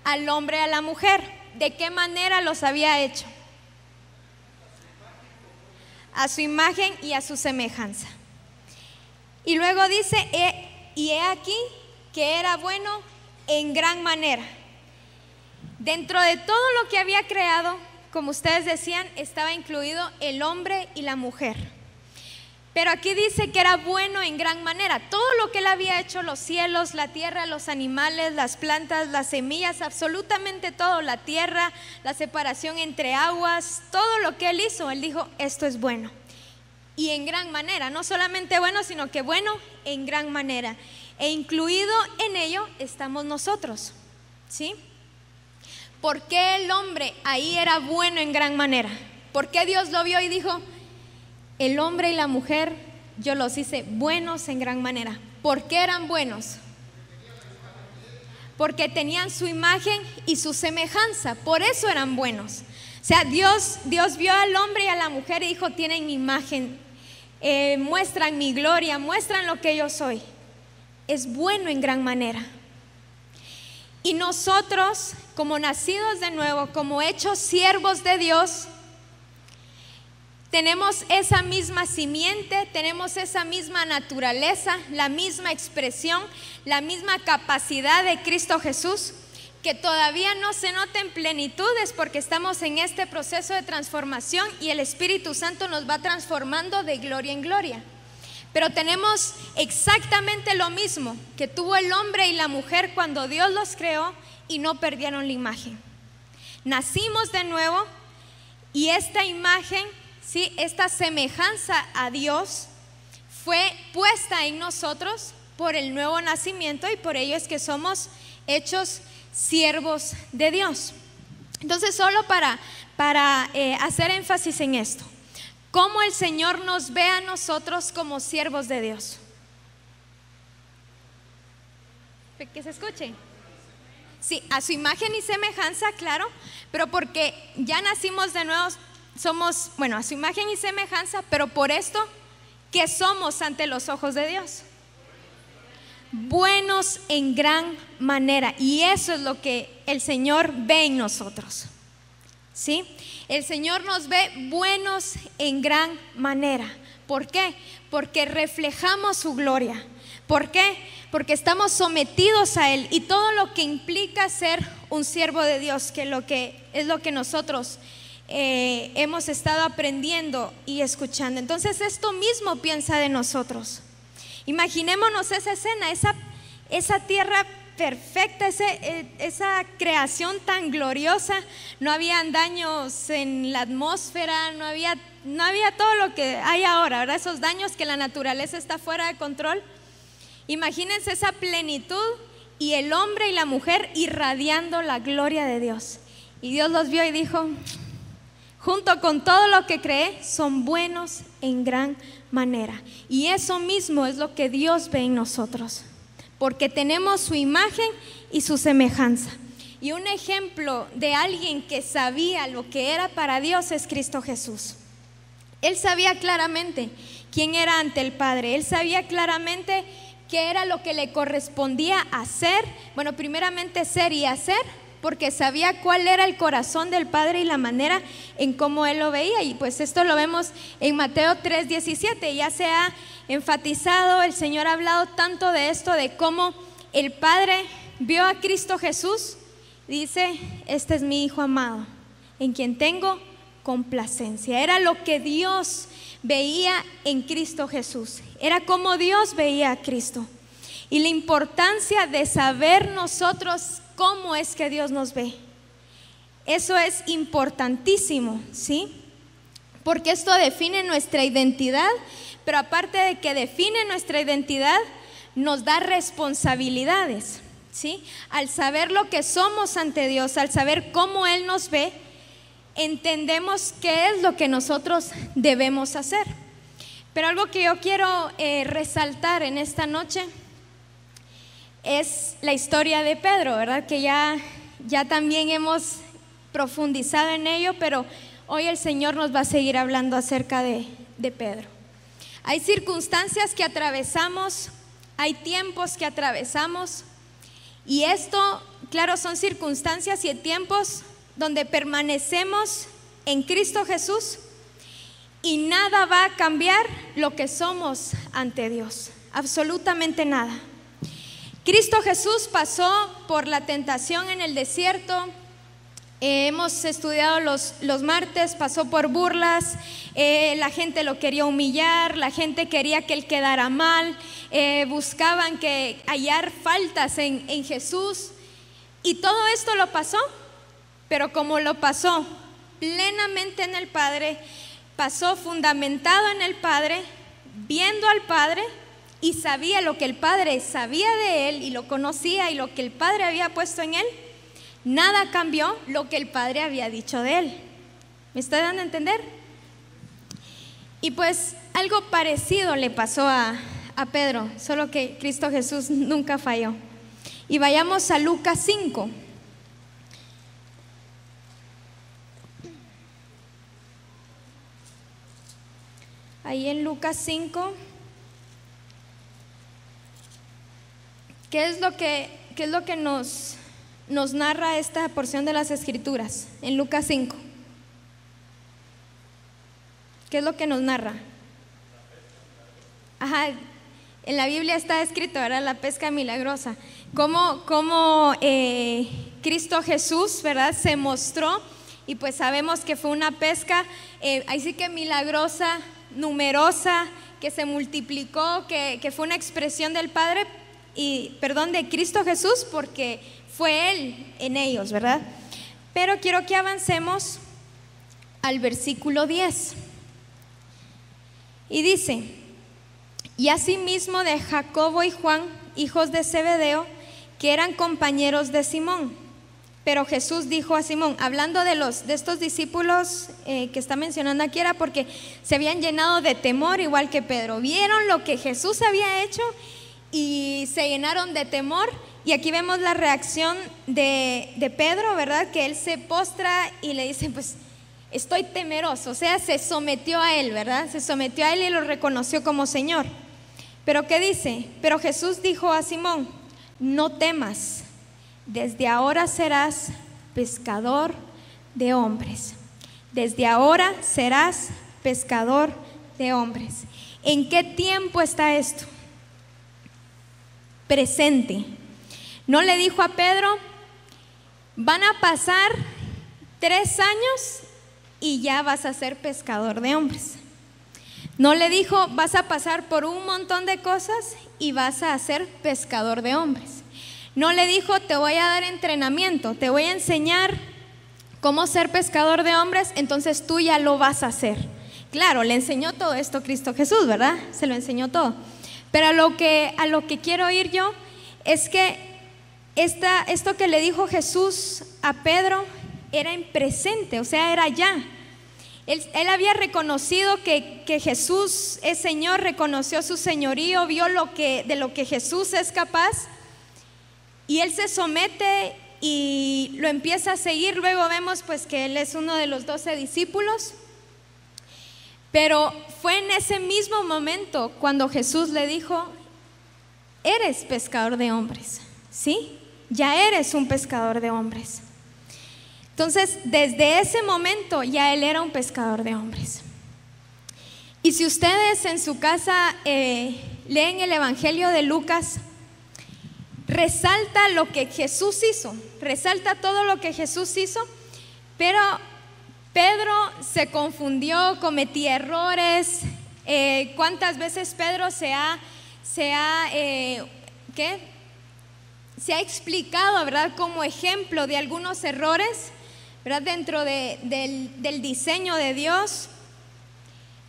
Al hombre y a la mujer. ¿De qué manera los había hecho? A su imagen y a su semejanza. Y luego dice: y he aquí que era bueno en gran manera. Dentro de todo lo que había creado, como ustedes decían, estaba incluido el hombre y la mujer. Pero aquí dice que era bueno en gran manera. Todo lo que Él había hecho, los cielos, la tierra, los animales, las plantas, las semillas, absolutamente todo, la tierra, la separación entre aguas, todo lo que Él hizo, Él dijo: esto es bueno. Y en gran manera, no solamente bueno, sino que bueno en gran manera. E incluido en ello estamos nosotros, ¿sí? ¿Por qué el hombre ahí era bueno en gran manera? ¿Por qué Dios lo vio y dijo: el hombre y la mujer yo los hice buenos en gran manera? ¿Por qué eran buenos? Porque tenían su imagen y su semejanza, por eso eran buenos. O sea, Dios vio al hombre y a la mujer y dijo: tienen mi imagen, muestran mi gloria, muestran lo que yo soy. Es bueno en gran manera. Y nosotros, como nacidos de nuevo, como hechos siervos de Dios, tenemos esa misma simiente, tenemos esa misma naturaleza, la misma expresión, la misma capacidad de Cristo Jesús, que todavía no se nota en plenitudes porque estamos en este proceso de transformación y el Espíritu Santo nos va transformando de gloria en gloria. Pero tenemos exactamente lo mismo que tuvo el hombre y la mujer cuando Dios los creó y no perdieron la imagen. Nacimos de nuevo y esta imagen, ¿sí?, esta semejanza a Dios fue puesta en nosotros por el nuevo nacimiento, y por ello es que somos hechos siervos de Dios. Entonces, solo para hacer énfasis en esto, ¿cómo el Señor nos ve a nosotros como siervos de Dios? Que se escuche. Sí, a su imagen y semejanza, claro, pero porque ya nacimos de nuevo, somos, bueno, a su imagen y semejanza, pero por esto, ¿qué somos ante los ojos de Dios? Buenos en gran manera, y eso es lo que el Señor ve en nosotros, ¿sí? El Señor nos ve buenos en gran manera. ¿Por qué? Porque reflejamos su gloria. ¿Por qué? Porque estamos sometidos a Él, y todo lo que implica ser un siervo de Dios, que es lo que nosotros hemos estado aprendiendo y escuchando. Entonces, esto mismo piensa de nosotros. Imaginémonos esa escena, esa tierra perfecta, esa creación tan gloriosa. No habían daños en la atmósfera, no había todo lo que hay ahora, ¿verdad? Esos daños, que la naturaleza está fuera de control. Imagínense esa plenitud y el hombre y la mujer irradiando la gloria de Dios. Y Dios los vio y dijo: junto con todo lo que creé, son buenos en gran manera. Y eso mismo es lo que Dios ve en nosotros, porque tenemos su imagen y su semejanza. Y un ejemplo de alguien que sabía lo que era para Dios es Cristo Jesús. Él sabía claramente quién era ante el Padre. Él sabía claramente qué era lo que le correspondía hacer. Bueno, primeramente ser y hacer, porque sabía cuál era el corazón del Padre y la manera en cómo Él lo veía. Y pues esto lo vemos en Mateo 3:17. Ya se ha enfatizado, el Señor ha hablado tanto de esto, de cómo el Padre vio a Cristo Jesús. Dice: este es mi Hijo amado, en quien tengo complacencia. Era lo que Dios veía en Cristo Jesús. Era como Dios veía a Cristo. y la importancia de saber nosotros cómo es que Dios nos ve. Eso es importantísimo, ¿sí? Porque esto define nuestra identidad, pero aparte de que define nuestra identidad, nos da responsabilidades, ¿sí? Al saber lo que somos ante Dios, al saber cómo Él nos ve, entendemos qué es lo que nosotros debemos hacer. Pero algo que yo quiero resaltar en esta noche es la historia de Pedro, ¿verdad? Que ya también hemos profundizado en ello, pero hoy el Señor nos va a seguir hablando acerca de Pedro. Hay circunstancias que atravesamos, hay tiempos que atravesamos, y esto, claro, son circunstancias y tiempos donde permanecemos en Cristo Jesús y nada va a cambiar lo que somos ante Dios, absolutamente nada. Cristo Jesús pasó por la tentación en el desierto. Hemos estudiado los martes, pasó por burlas, la gente lo quería humillar, la gente quería que él quedara mal, buscaban que hallar faltas en Jesús, y todo esto lo pasó, pero como lo pasó plenamente en el Padre, pasó fundamentado en el Padre, viendo al Padre, y sabía lo que el Padre sabía de él y lo conocía y lo que el Padre había puesto en él. Nada cambió lo que el Padre había dicho de él. ¿Me estoy dando a entender? Y pues algo parecido le pasó a Pedro, solo que Cristo Jesús nunca falló. Y vayamos a Lucas 5. Ahí en Lucas 5, ¿qué es lo que nos narra esta porción de las Escrituras? En Lucas 5, ¿qué es lo que nos narra? Ajá, en la Biblia está escrito, ¿verdad? La pesca milagrosa. Cómo Cristo Jesús, ¿verdad?, se mostró, y pues sabemos que fue una pesca, así que milagrosa, numerosa, que se multiplicó, que fue una expresión del Padre, de Cristo Jesús, porque fue Él en ellos, ¿verdad? Pero quiero que avancemos al versículo 10. Y dice: y asimismo de Jacobo y Juan, hijos de Zebedeo, que eran compañeros de Simón. Pero Jesús dijo a Simón, hablando de estos discípulos que está mencionando aquí, era porque se habían llenado de temor igual que Pedro. Vieron lo que Jesús había hecho y se llenaron de temor. Y aquí vemos la reacción de Pedro, ¿verdad? Que él se postra y le dice, pues estoy temeroso. O sea, se sometió a él, ¿verdad? Se sometió a él y lo reconoció como Señor. Pero ¿qué dice? Pero Jesús dijo a Simón, no temas, desde ahora serás pescador de hombres. Desde ahora serás pescador de hombres. ¿En qué tiempo está esto? Presente. No le dijo a Pedro, van a pasar 3 años y ya vas a ser pescador de hombres. No le dijo, vas a pasar por un montón de cosas y vas a ser pescador de hombres. No le dijo, te voy a dar entrenamiento, te voy a enseñar cómo ser pescador de hombres, entonces tú ya lo vas a hacer. Claro, le enseñó todo esto Cristo Jesús, ¿verdad? Se lo enseñó todo. Pero a lo que quiero ir yo es que esto que le dijo Jesús a Pedro era en presente, o sea, era ya. Él había reconocido que Jesús es Señor, reconoció su señorío, vio de lo que Jesús es capaz. Y él se somete y lo empieza a seguir. Luego vemos pues que él es uno de los 12 discípulos. Pero fue en ese mismo momento cuando Jesús le dijo, eres pescador de hombres, ¿sí? Ya eres un pescador de hombres. Entonces, desde ese momento ya él era un pescador de hombres. Y si ustedes en su casa leen el Evangelio de Lucas, resalta lo que Jesús hizo, resalta todo lo que Jesús hizo, pero Pedro se confundió, cometía errores. ¿Cuántas veces Pedro se ha que se ha explicado, ¿verdad?, como ejemplo de algunos errores, ¿verdad?, dentro del diseño de Dios.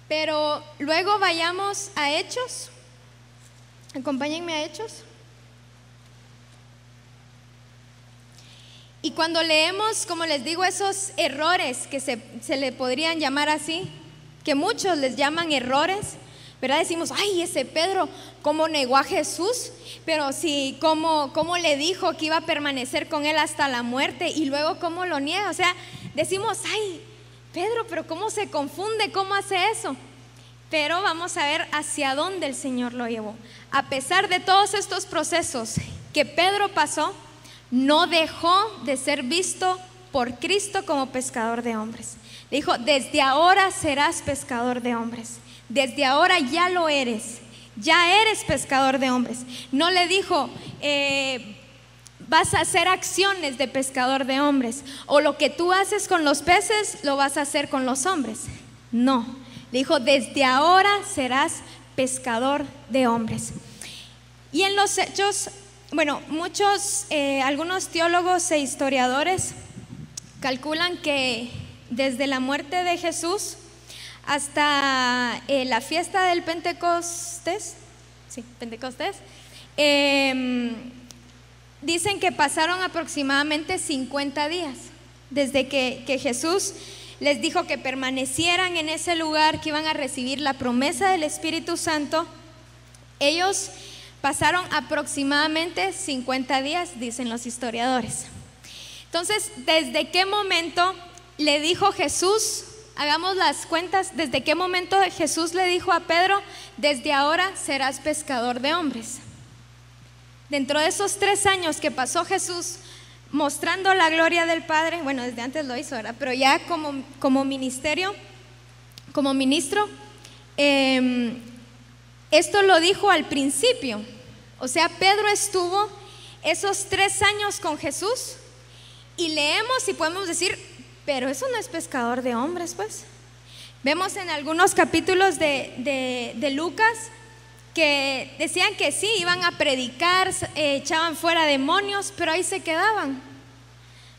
Pero luego vayamos a Hechos. Acompáñenme a Hechos. Y cuando leemos, como les digo, esos errores que se le podrían llamar así, que muchos les llaman errores, ¿verdad? Decimos, ay, ese Pedro, ¿cómo negó a Jesús? Pero sí, ¿cómo le dijo que iba a permanecer con él hasta la muerte? Y luego, ¿cómo lo niega? O sea, decimos, ay, Pedro, pero ¿cómo se confunde? ¿Cómo hace eso? Pero vamos a ver hacia dónde el Señor lo llevó. A pesar de todos estos procesos que Pedro pasó, no dejó de ser visto por Cristo como pescador de hombres. Le dijo, desde ahora serás pescador de hombres. Desde ahora ya lo eres. Ya eres pescador de hombres. No le dijo, vas a hacer acciones de pescador de hombres, o lo que tú haces con los peces lo vas a hacer con los hombres. No, le dijo, desde ahora serás pescador de hombres. Y en los Hechos, bueno, algunos teólogos e historiadores calculan que desde la muerte de Jesús hasta la fiesta del Pentecostés, dicen que pasaron aproximadamente 50 días desde que Jesús les dijo que permanecieran en ese lugar, que iban a recibir la promesa del Espíritu Santo. Ellos pasaron aproximadamente 50 días, dicen los historiadores. Entonces, ¿desde qué momento le dijo Jesús? Hagamos las cuentas. ¿Desde qué momento Jesús le dijo a Pedro, desde ahora serás pescador de hombres? Dentro de esos 3 años que pasó Jesús mostrando la gloria del Padre, bueno, desde antes lo hizo, ¿verdad? Pero ya como ministerio, como ministro, esto lo dijo al principio. O sea, Pedro estuvo esos 3 años con Jesús, y leemos y podemos decir, pero eso no es pescador de hombres, pues. Vemos en algunos capítulos de Lucas que decían que sí, iban a predicar, echaban fuera demonios, pero ahí se quedaban,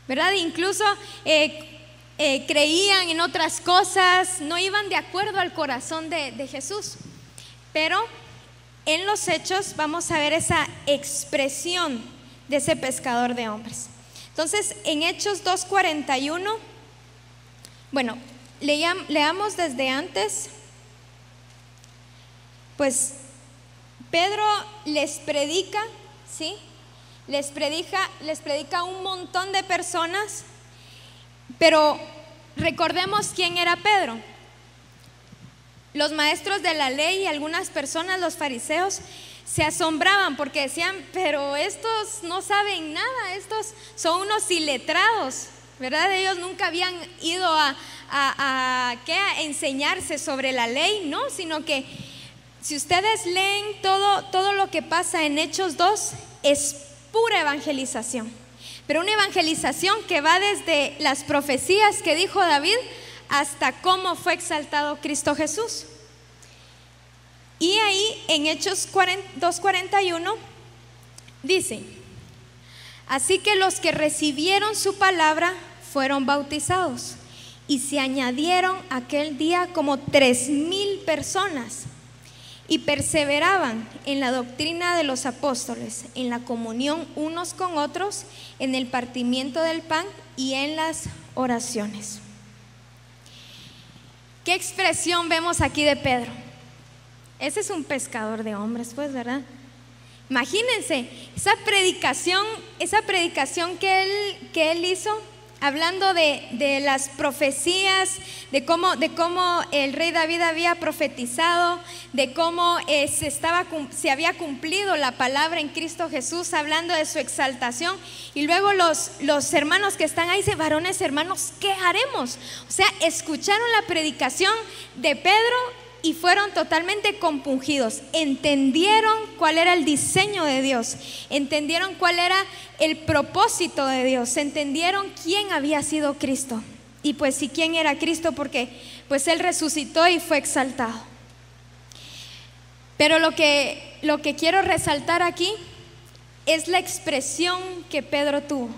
¿verdad? Incluso creían en otras cosas, no iban de acuerdo al corazón de Jesús. Pero en los Hechos vamos a ver esa expresión de ese pescador de hombres. Entonces, en Hechos 2:41, bueno, leamos desde antes. Pues Pedro les predica, ¿sí? Les predica a un montón de personas, pero recordemos quién era Pedro. Los maestros de la ley y algunas personas, los fariseos, se asombraban porque decían, pero estos no saben nada, estos son unos iletrados, ¿verdad? Ellos nunca habían ido a enseñarse sobre la ley, ¿no? Sino que si ustedes leen todo lo que pasa en Hechos 2, es pura evangelización, pero una evangelización que va desde las profecías que dijo David hasta cómo fue exaltado Cristo Jesús. Y ahí en Hechos 2:41 dice, así que los que recibieron su palabra fueron bautizados, y se añadieron aquel día como 3,000 personas, y perseveraban en la doctrina de los apóstoles, en la comunión unos con otros, en el partimiento del pan y en las oraciones. ¿Qué expresión vemos aquí de Pedro? Ese es un pescador de hombres, pues, ¿verdad? Imagínense esa predicación que él hizo, hablando de las profecías, de cómo el rey David había profetizado, de cómo se había cumplido la palabra en Cristo Jesús, hablando de su exaltación. Y luego los hermanos que están ahí dicen, varones hermanos, ¿qué haremos? O sea, escucharon la predicación de Pedro y fueron totalmente compungidos. Entendieron cuál era el diseño de Dios, entendieron cuál era el propósito de Dios, entendieron quién había sido Cristo. Y pues sí, quién era Cristo, porque pues Él resucitó y fue exaltado. Pero lo que quiero resaltar aquí es la expresión que Pedro tuvo.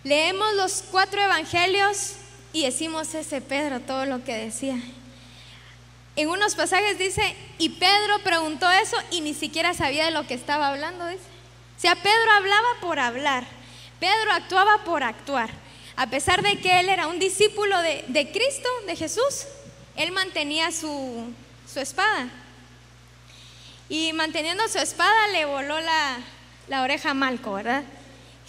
Leemos los 4 evangelios y decimos, ese Pedro, todo lo que decía. En unos pasajes dice, y Pedro preguntó eso y ni siquiera sabía de lo que estaba hablando, dice. O sea, Pedro hablaba por hablar, Pedro actuaba por actuar. A pesar de que él era un discípulo de Cristo, de Jesús, él mantenía su espada. Y manteniendo su espada le voló la oreja a Malco, ¿verdad?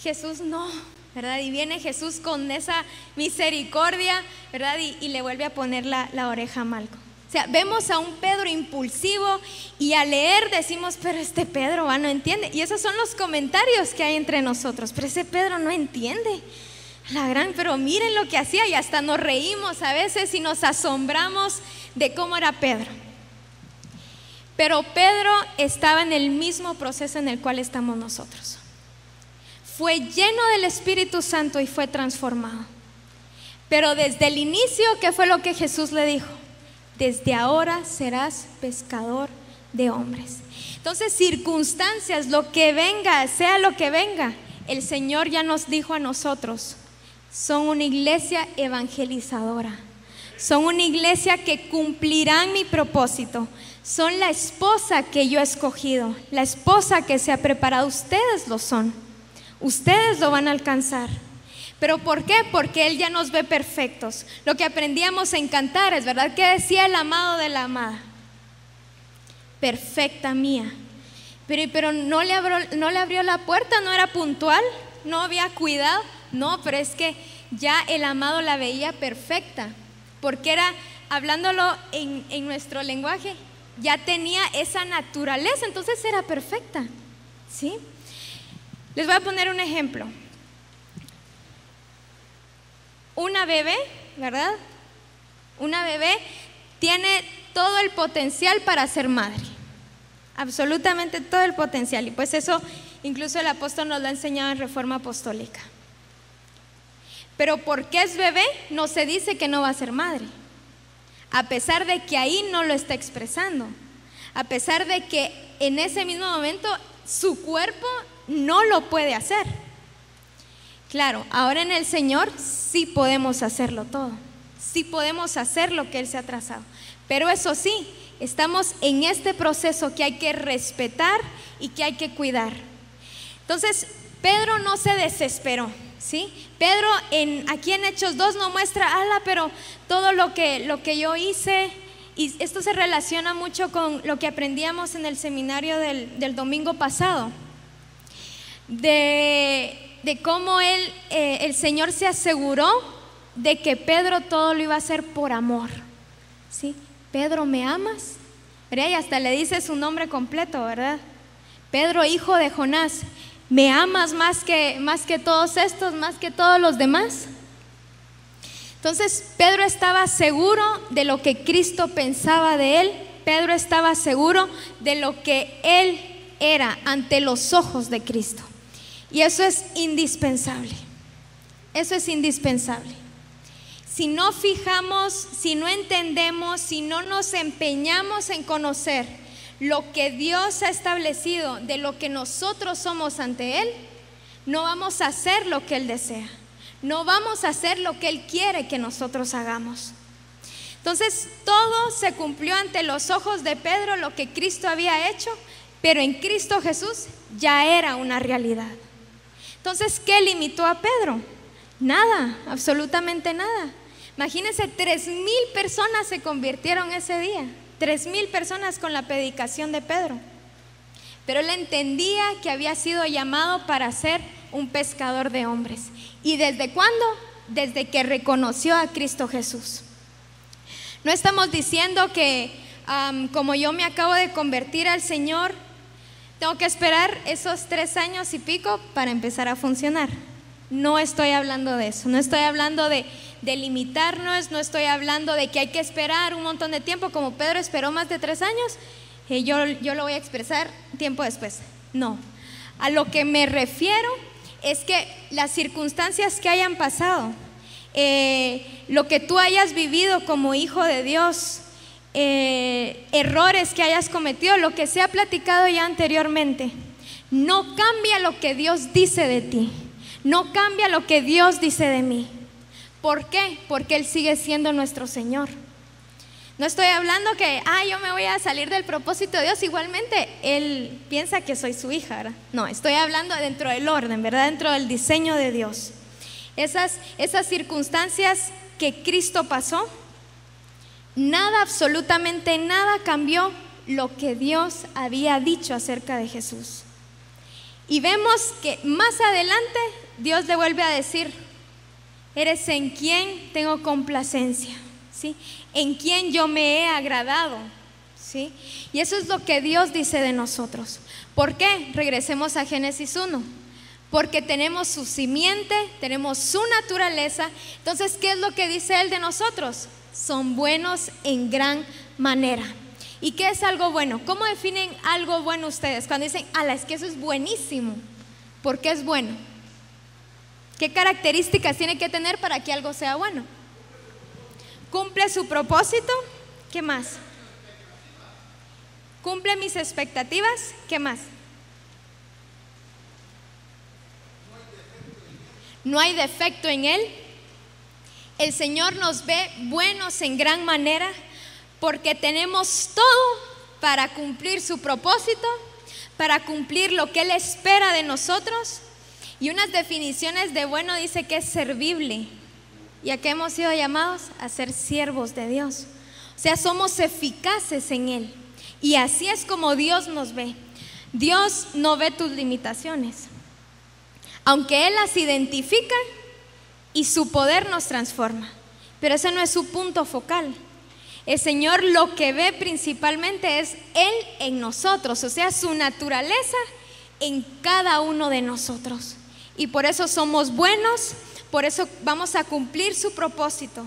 Jesús no, ¿verdad? Y viene Jesús con esa misericordia, ¿verdad? Y le vuelve a poner la oreja a Malco. O sea, vemos a un Pedro impulsivo y al leer decimos, pero este Pedro no entiende. Y esos son los comentarios que hay entre nosotros. Pero ese Pedro no entiende. Pero miren lo que hacía y hasta nos reímos a veces y nos asombramos de cómo era Pedro. Pero Pedro estaba en el mismo proceso en el cual estamos nosotros. Fue lleno del Espíritu Santo y fue transformado. Pero desde el inicio, ¿qué fue lo que Jesús le dijo? Desde ahora serás pescador de hombres. Entonces, circunstancias, lo que venga, sea lo que venga, el Señor ya nos dijo a nosotros, son una iglesia evangelizadora, son una iglesia que cumplirán mi propósito, son la esposa que yo he escogido, la esposa que se ha preparado. Ustedes lo son, ustedes lo van a alcanzar. ¿Pero por qué? Porque Él ya nos ve perfectos. Lo que aprendíamos en Cantares, ¿verdad? ¿Qué decía el amado de la amada? Perfecta mía. Pero no le abrió la puerta, no era puntual, no había cuidado. No, pero es que ya el amado la veía perfecta, porque era, hablándolo en nuestro lenguaje, ya tenía esa naturaleza, entonces era perfecta, ¿sí? Les voy a poner un ejemplo. Una bebé, ¿verdad? Una bebé tiene todo el potencial para ser madre, absolutamente todo el potencial, y pues eso incluso el apóstol nos lo ha enseñado en Reforma Apostólica. Pero porque es bebé, no se dice que no va a ser madre, a pesar de que ahí no lo está expresando, a pesar de que en ese mismo momento su cuerpo no lo puede hacer. Claro, ahora en el Señor sí podemos hacerlo todo, sí podemos hacer lo que Él se ha trazado, pero eso sí, estamos en este proceso que hay que respetar y que hay que cuidar. Entonces, Pedro no se desesperó, ¿sí? Pedro aquí en Hechos 2 nos muestra, pero todo lo que yo hice, y esto se relaciona mucho con lo que aprendíamos en el seminario del domingo pasado, de cómo el Señor se aseguró de que Pedro todo lo iba a hacer por amor, ¿sí? Pedro, ¿me amas? ¿Verdad? Y hasta le dice su nombre completo, ¿verdad? Pedro, hijo de Jonás, ¿me amas más que todos estos, más que todos los demás? Entonces Pedro estaba seguro de lo que Cristo pensaba de él. Pedro estaba seguro de lo que él era ante los ojos de Cristo. Y eso es indispensable. Eso es indispensable. Si no fijamos, si no entendemos, si no nos empeñamos en conocer lo que Dios ha establecido de lo que nosotros somos ante Él, no vamos a hacer lo que Él desea, no vamos a hacer lo que Él quiere que nosotros hagamos. Entonces todo se cumplió ante los ojos de Pedro, lo que Cristo había hecho, pero en Cristo Jesús ya era una realidad. Entonces, ¿qué limitó a Pedro? Nada, absolutamente nada. Imagínense, 3,000 personas se convirtieron ese día, 3,000 personas con la predicación de Pedro. Pero él entendía que había sido llamado para ser un pescador de hombres. ¿Y desde cuándo? Desde que reconoció a Cristo Jesús. No estamos diciendo que como yo me acabo de convertir al Señor, tengo que esperar esos 3 años y pico para empezar a funcionar. No estoy hablando de eso, no estoy hablando de limitarnos, no estoy hablando de que hay que esperar un montón de tiempo, como Pedro esperó más de 3 años, yo lo voy a expresar tiempo después. No, a lo que me refiero es que las circunstancias que hayan pasado, lo que tú hayas vivido como hijo de Dios, errores que hayas cometido, lo que se ha platicado ya anteriormente, no cambia lo que Dios dice de ti, no cambia lo que Dios dice de mí. ¿Por qué? Porque Él sigue siendo nuestro Señor. No estoy hablando que, yo me voy a salir del propósito de Dios, igualmente Él piensa que soy su hija, ¿verdad? No, estoy hablando dentro del orden, ¿verdad? Dentro del diseño de Dios. Esas circunstancias que Cristo pasó, nada, absolutamente nada cambió lo que Dios había dicho acerca de Jesús. Y vemos que más adelante Dios le vuelve a decir: eres en quien tengo complacencia, ¿sí? En quien yo me he agradado, ¿sí? Y eso es lo que Dios dice de nosotros. ¿Por qué? Regresemos a Génesis 1. Porque tenemos su simiente, tenemos su naturaleza. Entonces, ¿qué es lo que dice Él de nosotros? Son buenos en gran manera. ¿Y qué es algo bueno? ¿Cómo definen algo bueno ustedes? Cuando dicen, es que eso es buenísimo. ¿Por qué es bueno? ¿Qué características tiene que tener para que algo sea bueno? ¿Cumple su propósito? ¿Qué más? ¿Cumple mis expectativas? ¿Qué más? No hay defecto en Él. El Señor nos ve buenos en gran manera porque tenemos todo para cumplir su propósito, para cumplir lo que Él espera de nosotros. Y unas definiciones de bueno dice que es servible. ¿Y a qué hemos sido llamados? A ser siervos de Dios. O sea, somos eficaces en Él. Y así es como Dios nos ve. Dios no ve tus limitaciones, aunque Él las identifica y su poder nos transforma. Pero ese no es su punto focal. El Señor lo que ve principalmente es Él en nosotros, o sea, su naturaleza en cada uno de nosotros. Y por eso somos buenos, por eso vamos a cumplir su propósito.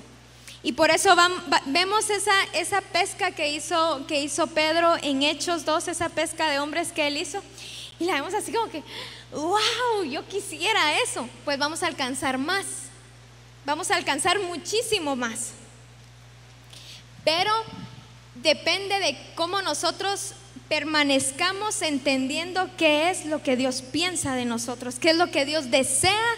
Y por eso vemos esa pesca que hizo Pedro en Hechos 2, esa pesca de hombres que él hizo. Y la vemos así como que, wow, yo quisiera eso. Pues vamos a alcanzar más, vamos a alcanzar muchísimo más. Pero depende de cómo nosotros permanezcamos entendiendo qué es lo que Dios piensa de nosotros, qué es lo que Dios desea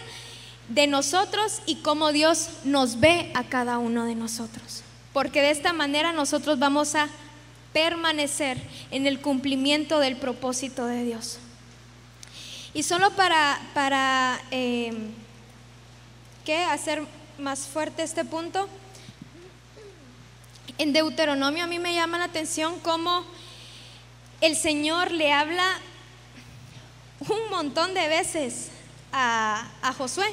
de nosotros y cómo Dios nos ve a cada uno de nosotros. Porque de esta manera nosotros vamos a permanecer en el cumplimiento del propósito de Dios. Y solo para hacer más fuerte este punto, en Deuteronomio a mí me llama la atención cómo el Señor le habla un montón de veces a Josué.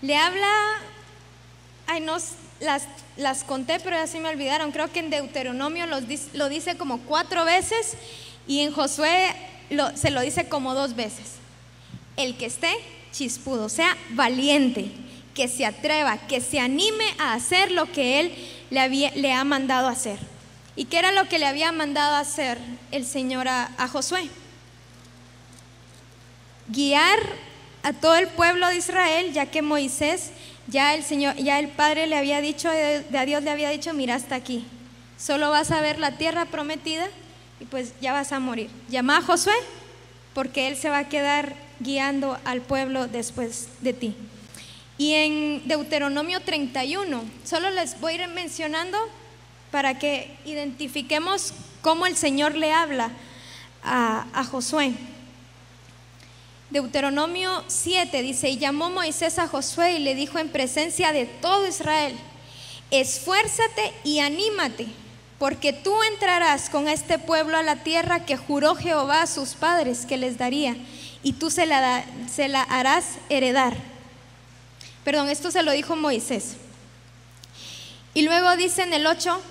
Le habla, las conté pero ya se me olvidaron. Creo que en Deuteronomio lo dice como 4 veces y en Josué se lo dice como 2 veces. El que esté chispudo, o sea, valiente, que se atreva, que se anime a hacer lo que Él le ha mandado hacer. ¿Y qué era lo que le había mandado hacer el Señor a Josué? Guiar a todo el pueblo de Israel, ya que Moisés, ya el Padre le había dicho, a Dios le había dicho, mira hasta aquí, solo vas a ver la tierra prometida y pues ya vas a morir. Llama a Josué porque él se va a quedar guiando al pueblo después de ti. Y en Deuteronomio 31, solo les voy a ir mencionando para que identifiquemos cómo el Señor le habla a Josué. Deuteronomio 7 dice: y llamó Moisés a Josué y le dijo en presencia de todo Israel: esfuérzate y anímate, porque tú entrarás con este pueblo a la tierra que juró Jehová a sus padres que les daría, y tú se la harás heredar. Perdón, esto se lo dijo Moisés. Y luego dice en el 8: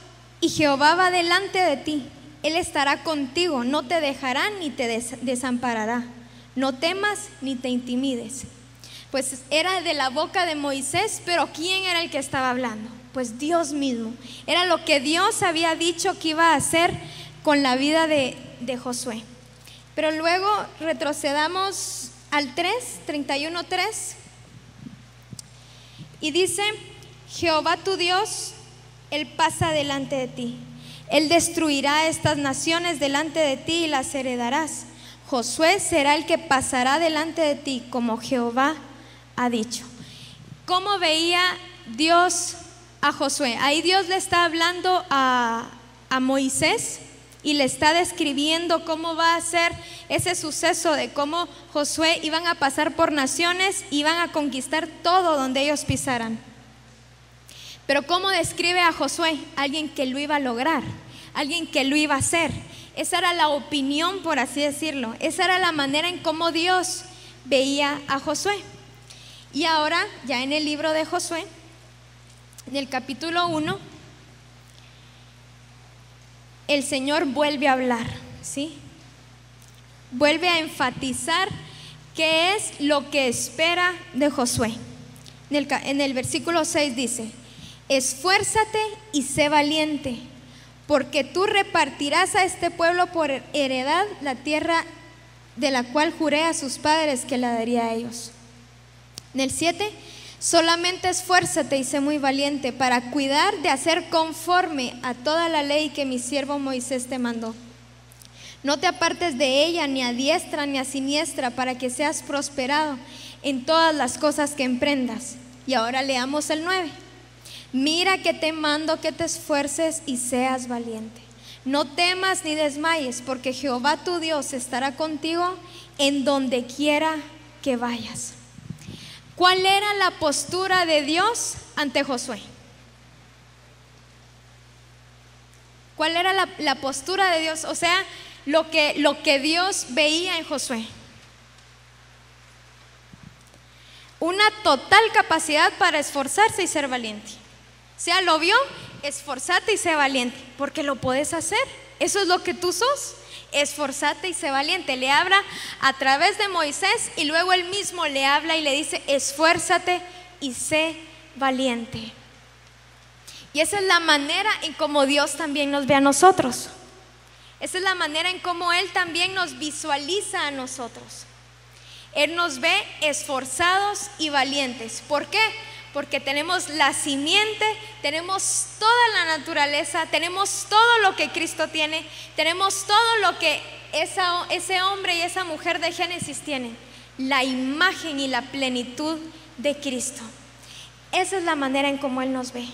y Jehová va delante de ti, Él estará contigo, no te dejará ni te desamparará. No temas ni te intimides. Pues era de la boca de Moisés, pero ¿quién era el que estaba hablando? Pues Dios mismo. Era lo que Dios había dicho que iba a hacer con la vida de Josué. Pero luego retrocedamos al 31:3 y dice: Jehová tu Dios, Él pasa delante de ti. Él destruirá estas naciones delante de ti y las heredarás. Josué será el que pasará delante de ti, como Jehová ha dicho. ¿Cómo veía Dios a Josué? Ahí Dios le está hablando a Moisés y le está describiendo cómo va a ser ese suceso de cómo Josué iban a pasar por naciones, iban a conquistar todo donde ellos pisaran. Pero ¿cómo describe a Josué? Alguien que lo iba a lograr, alguien que lo iba a hacer. Esa era la opinión, por así decirlo. Esa era la manera en cómo Dios veía a Josué. Y ahora, ya en el libro de Josué, en el capítulo 1, el Señor vuelve a hablar, ¿sí? Vuelve a qué es lo que espera de Josué. En el versículo 6 dice: esfuérzate y sé valiente, porque tú repartirás a este pueblo por heredad la tierra de la cual juré a sus padres que la daría a ellos. En el 7, solamente esfuérzate y sé muy valiente para cuidar de hacer conforme a toda la ley que mi siervo Moisés te mandó. No te apartes de ella ni a diestra ni a siniestra, para que seas prosperado en todas las cosas que emprendas. Y ahora leamos el 9. Mira que te mando que te esfuerces y seas valiente. No temas ni desmayes, porque Jehová tu Dios estará contigo en donde quiera que vayas. ¿Cuál era la postura de Dios ante Josué? ¿Cuál era la postura de Dios? O sea, lo que Dios veía en Josué. Una total capacidad para esforzarse y ser valiente. O sea, lo vio, esforzate y sé valiente, porque lo puedes hacer. Eso es lo que tú sos. Esforzate y sé valiente. Le habla a través de Moisés y luego él mismo le habla y le dice: esfuérzate y sé valiente. Y esa es la manera en cómo Dios también nos ve a nosotros. Esa es la manera en cómo Él también nos visualiza a nosotros. Él nos ve esforzados y valientes. ¿Por qué? Porque tenemos la simiente, tenemos toda la naturaleza, tenemos todo lo que Cristo tiene, tenemos todo lo que ese hombre y esa mujer de Génesis tienen, la imagen y la plenitud de Cristo. Esa es la manera en cómo Él nos ve.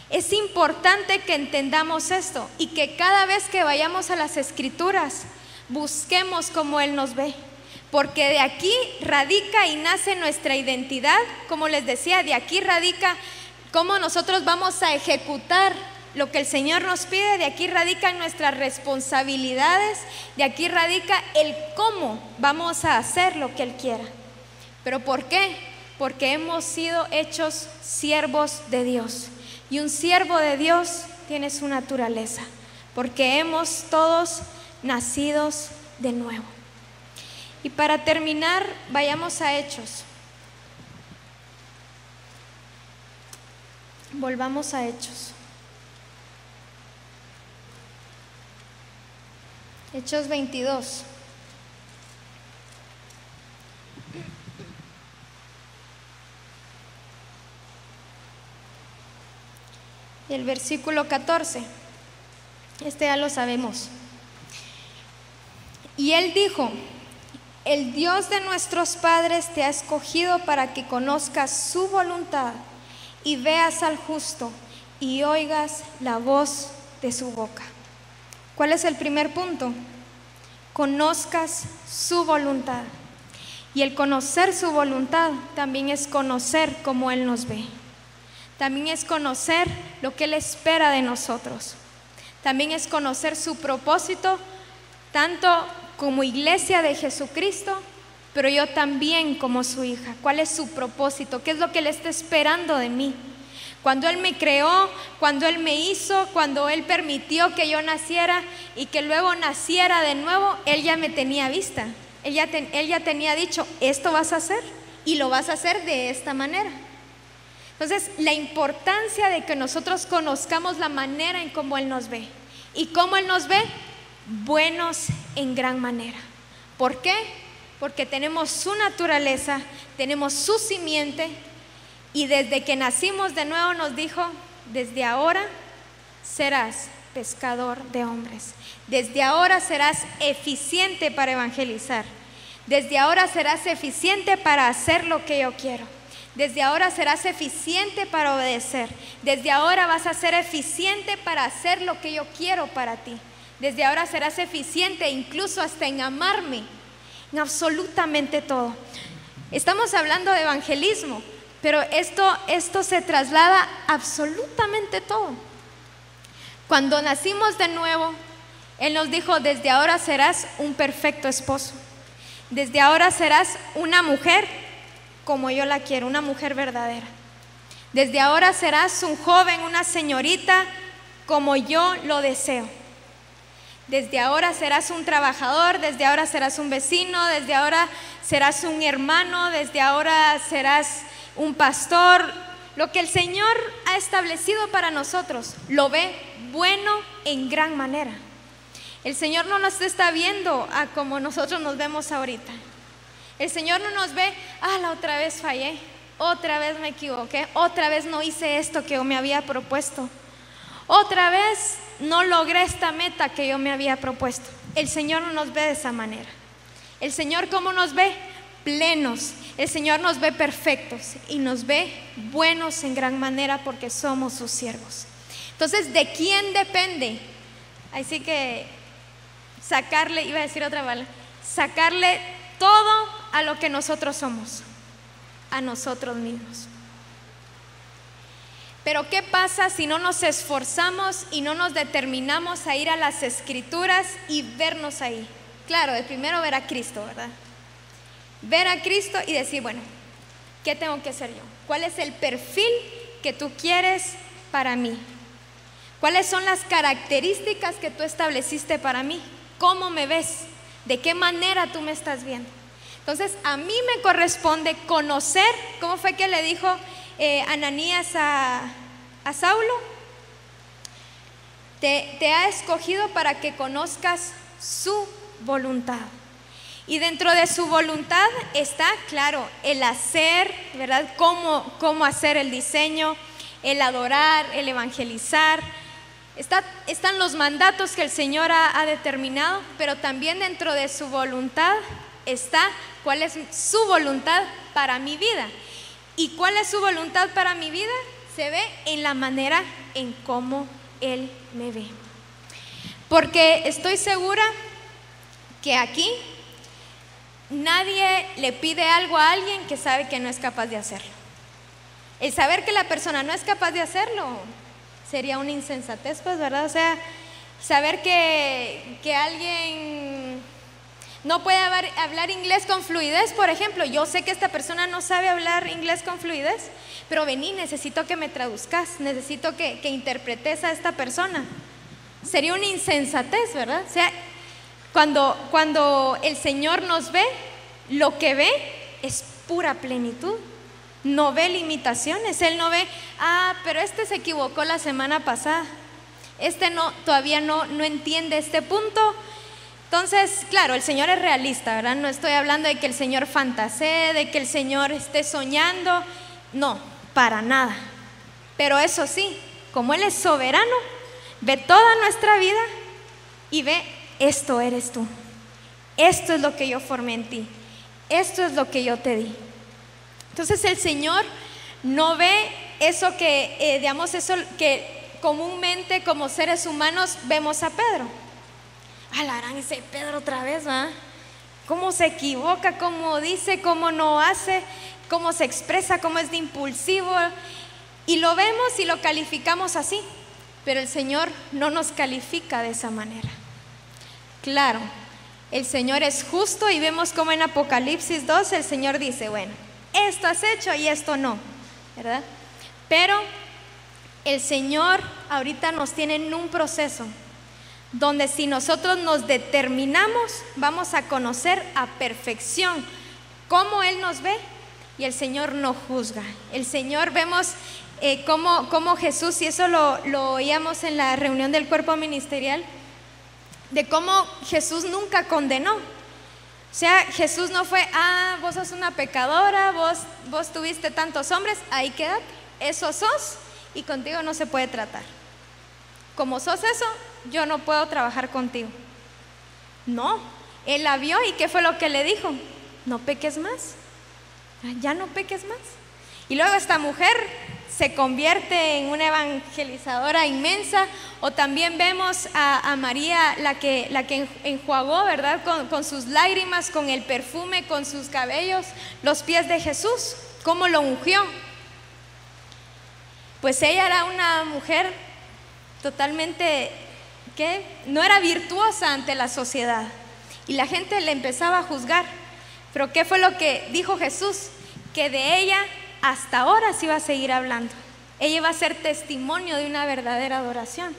Es importante que entendamos esto y que cada vez que vayamos a las Escrituras busquemos cómo Él nos ve. Porque de aquí radica y nace nuestra identidad. Como les decía, de aquí radica cómo nosotros vamos a ejecutar lo que el Señor nos pide. De aquí radican nuestras responsabilidades. De aquí radica el cómo vamos a hacer lo que Él quiera. ¿Pero por qué? Porque hemos sido hechos siervos de Dios. Y un siervo de Dios tiene su naturaleza. Porque hemos todos nacidos de nuevo. Y para terminar, vayamos a Hechos. Volvamos a Hechos. Hechos 22. Y el versículo 14. Este ya lo sabemos. Y él dijo: el Dios de nuestros padres te ha escogido para que conozcas su voluntad y veas al justo y oigas la voz de su boca. ¿Cuál es el primer punto? Conozcas su voluntad. Y el conocer su voluntad también es conocer cómo Él nos ve. También es conocer lo que Él espera de nosotros. También es conocer su propósito, tanto como iglesia de Jesucristo, pero yo también como su hija. ¿Cuál es su propósito? ¿Qué es lo que Él está esperando de mí? Cuando Él me creó, cuando Él me hizo, cuando Él permitió que yo naciera y que luego naciera de nuevo, Él ya me tenía vista. Él ya tenía dicho: esto vas a hacer y lo vas a hacer de esta manera. Entonces, la importancia de que nosotros conozcamos la manera en cómo Él nos ve. ¿Y cómo Él nos ve? Buenos en gran manera. ¿Por qué? Porque tenemos su naturaleza, tenemos su simiente, y desde que nacimos de nuevo nos dijo: desde ahora serás pescador de hombres. Desde ahora serás eficiente para evangelizar. Desde ahora serás eficiente para hacer lo que yo quiero. Desde ahora serás eficiente para obedecer. Desde ahora vas a ser eficiente para hacer lo que yo quiero para ti. Desde ahora serás eficiente incluso hasta en amarme, en absolutamente todo. Estamos hablando de evangelismo, pero esto se traslada a absolutamente todo. Cuando nacimos de nuevo, Él nos dijo: desde ahora serás un perfecto esposo. Desde ahora serás una mujer como yo la quiero, una mujer verdadera. Desde ahora serás un joven, una señorita como yo lo deseo. Desde ahora serás un trabajador, desde ahora serás un vecino, desde ahora serás un hermano, desde ahora serás un pastor. Lo que el Señor ha establecido para nosotros lo ve bueno en gran manera. El Señor no nos está viendo a como nosotros nos vemos ahorita. El Señor no nos ve: la otra vez fallé, otra vez me equivoqué, otra vez no hice esto que yo me había propuesto, otra vez no logré esta meta que yo me había propuesto. El Señor no nos ve de esa manera. El Señor, ¿cómo nos ve? Plenos. El Señor nos ve perfectos y nos ve buenos en gran manera porque somos sus siervos. Entonces, ¿de quién depende? Así que sacarle, iba a decir otra palabra, sacarle todo a lo que nosotros somos, a nosotros mismos. Pero ¿qué pasa si no nos esforzamos y no nos determinamos a ir a las Escrituras y vernos ahí? Claro, de primero ver a Cristo, ¿verdad? Ver a Cristo y decir: bueno, ¿qué tengo que hacer yo? ¿Cuál es el perfil que tú quieres para mí? ¿Cuáles son las características que tú estableciste para mí? ¿Cómo me ves? ¿De qué manera tú me estás viendo? Entonces, a mí me corresponde conocer. ¿Cómo fue que le dijo Ananías a Saulo? Te ha escogido para que conozcas su voluntad. Y dentro de su voluntad está, claro, el hacer, ¿verdad? Cómo hacer el diseño, el adorar, el evangelizar. Están los mandatos que el Señor ha determinado, pero también dentro de su voluntad está cuál es su voluntad para mi vida. ¿Y cuál es su voluntad para mi vida? Se ve en la manera en cómo Él me ve. Porque estoy segura que aquí nadie le pide algo a alguien que sabe que no es capaz de hacerlo. El saber que la persona no es capaz de hacerlo sería una insensatez, pues, ¿verdad? O sea, saber que alguien no puede hablar inglés con fluidez, por ejemplo. Yo sé que esta persona no sabe hablar inglés con fluidez, pero vení, necesito que me traduzcas, necesito que interpretes a esta persona. Sería una insensatez, ¿verdad? O sea, cuando el Señor nos ve, lo que ve es pura plenitud. No ve limitaciones. Él no ve: pero este se equivocó la semana pasada, todavía no entiende este punto. Entonces, claro, el Señor es realista, ¿verdad? No estoy hablando de que el Señor fantasee, de que el Señor esté soñando. No, para nada. Pero eso sí, como Él es soberano, ve toda nuestra vida y ve: esto eres tú, esto es lo que yo formé en ti, esto es lo que yo te di. Entonces el Señor no ve eso que, digamos, eso que comúnmente como seres humanos vemos a Pedro. La gran, ese Pedro otra vez, ¿verdad? Cómo se equivoca, cómo dice, cómo no hace, cómo se expresa, cómo es de impulsivo. Y lo vemos y lo calificamos así. Pero el Señor no nos califica de esa manera. Claro, el Señor es justo y vemos como en Apocalipsis 2 el Señor dice: bueno, esto has hecho y esto no, ¿verdad? Pero el Señor ahorita nos tiene en un proceso donde si nosotros nos determinamos, vamos a conocer a perfección cómo Él nos ve, y el Señor no juzga. El Señor, vemos cómo Jesús, y eso lo oíamos en la reunión del cuerpo ministerial, de cómo Jesús nunca condenó. O sea, Jesús no fue: vos sos una pecadora, vos tuviste tantos hombres, ahí quédate, eso sos y contigo no se puede tratar. como sos eso, yo no puedo trabajar contigo. No, él la vio y ¿qué fue lo que le dijo? No peques más, ya no peques más. Y luego esta mujer se convierte en una evangelizadora inmensa. O también vemos a María, la que enjuagó, ¿verdad? Con sus lágrimas, con el perfume, con sus cabellos, los pies de Jesús, cómo lo ungió. Pues ella era una mujer totalmente, que no era virtuosa ante la sociedad, y la gente le empezaba a juzgar. Pero ¿qué fue lo que dijo Jesús? Que de ella hasta ahora se iba a seguir hablando. Ella iba a ser testimonio de una verdadera adoración.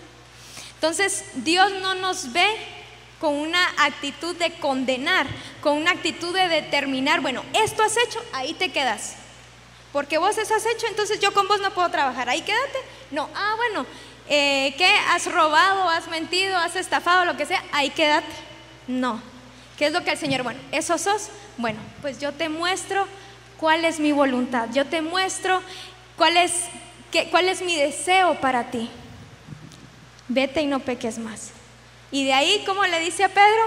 Entonces Dios no nos ve con una actitud de condenar, con una actitud de determinar, bueno, esto has hecho, ahí te quedas, porque vos eso has hecho, entonces yo con vos no puedo trabajar, ahí quédate. No, bueno, ¿qué? ¿Has robado, has mentido, has estafado, lo que sea? Ahí quédate. No. ¿Qué es lo que el Señor? Bueno, ¿eso sos? Bueno, pues yo te muestro cuál es mi voluntad, yo te muestro cuál es mi deseo para ti. Vete y no peques más. Y de ahí, como le dice a Pedro,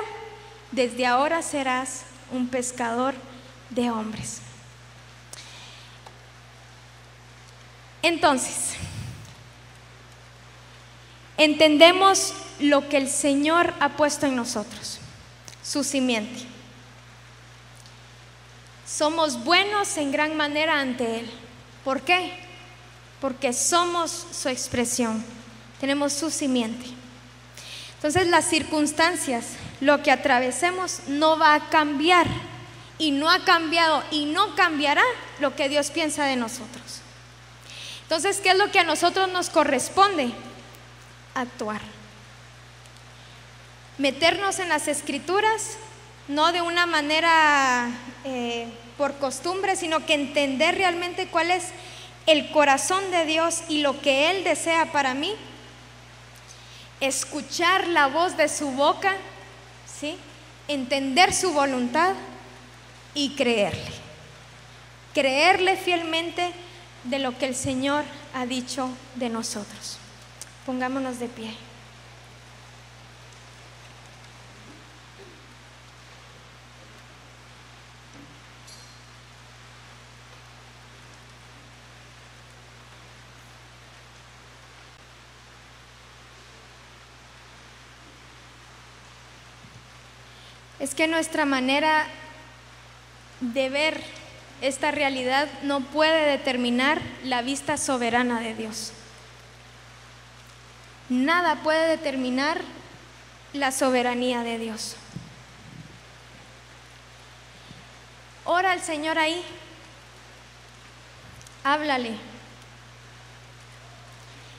desde ahora serás un pescador de hombres. Entonces, entendemos lo que el Señor ha puesto en nosotros, su simiente. Somos buenos en gran manera ante Él. ¿Por qué? Porque somos su expresión, tenemos su simiente. Entonces las circunstancias, lo que atravesemos no va a cambiar, y no ha cambiado y no cambiará lo que Dios piensa de nosotros. Entonces, ¿qué es lo que a nosotros nos corresponde? Actuar. Meternos en las Escrituras, no de una manera por costumbre, sino que entender realmente cuál es el corazón de Dios y lo que Él desea para mí. Escuchar la voz de su boca, ¿sí? Entender su voluntad y creerle fielmente de lo que el Señor ha dicho de nosotros. Pongámonos de pie. Es que nuestra manera de ver esta realidad no puede determinar la vista soberana de Dios. Nada puede determinar la soberanía de Dios. Ora al Señor ahí, háblale.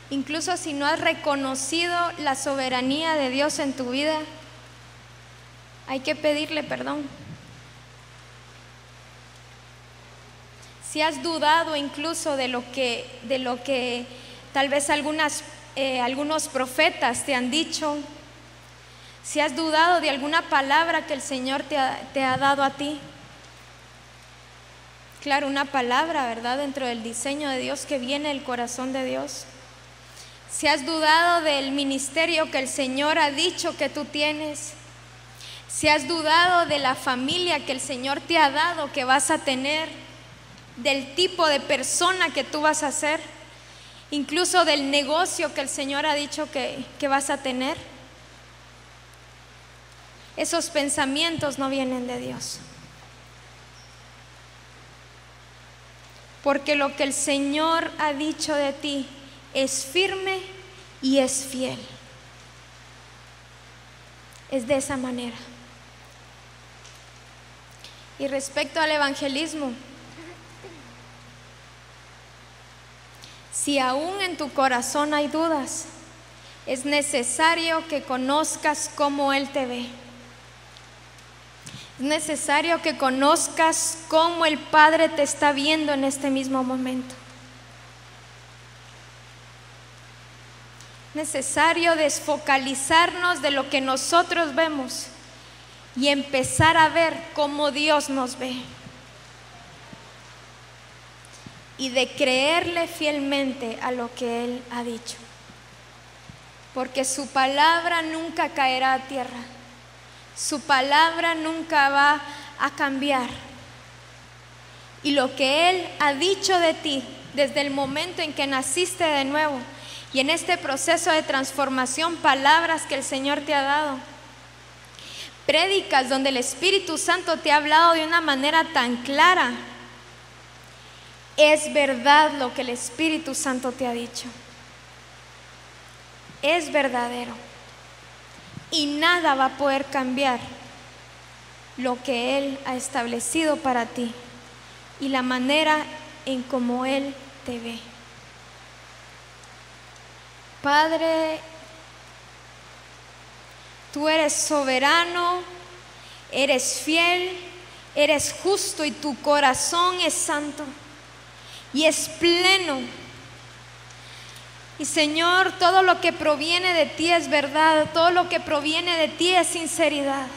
Incluso si no has reconocido la soberanía de Dios en tu vida, hay que pedirle perdón. Si has dudado incluso de lo que tal vez algunos profetas te han dicho, si has dudado de alguna palabra que el Señor te ha dado a ti, claro, una palabra, ¿verdad?, dentro del diseño de Dios que viene del corazón de Dios. Si has dudado del ministerio que el Señor ha dicho que tú tienes, si has dudado de la familia que el Señor te ha dado, que vas a tener, del tipo de persona que tú vas a ser, incluso del negocio que el Señor ha dicho que vas a tener, esos pensamientos no vienen de Dios. Porque lo que el Señor ha dicho de ti es firme y es fiel. Es de esa manera. Y respecto al evangelismo, si aún en tu corazón hay dudas, es necesario que conozcas cómo Él te ve. Es necesario que conozcas cómo el Padre te está viendo en este mismo momento. Es necesario desfocalizarnos de lo que nosotros vemos y empezar a ver cómo Dios nos ve. Y de creerle fielmente a lo que Él ha dicho. porque su palabra nunca caerá a tierra. Su palabra nunca va a cambiar. Y lo que Él ha dicho de ti desde el momento en que naciste de nuevo y en este proceso de transformación, palabras que el Señor te ha dado, prédicas donde el Espíritu Santo te ha hablado de una manera tan clara, es verdad lo que el Espíritu Santo te ha dicho. Es verdadero. Y nada va a poder cambiar lo que Él ha establecido para ti y la manera en cómo Él te ve. Padre, tú eres soberano, eres fiel, eres justo y tu corazón es santo y es pleno. Y Señor, todo lo que proviene de ti es verdad, todo lo que proviene de ti es sinceridad.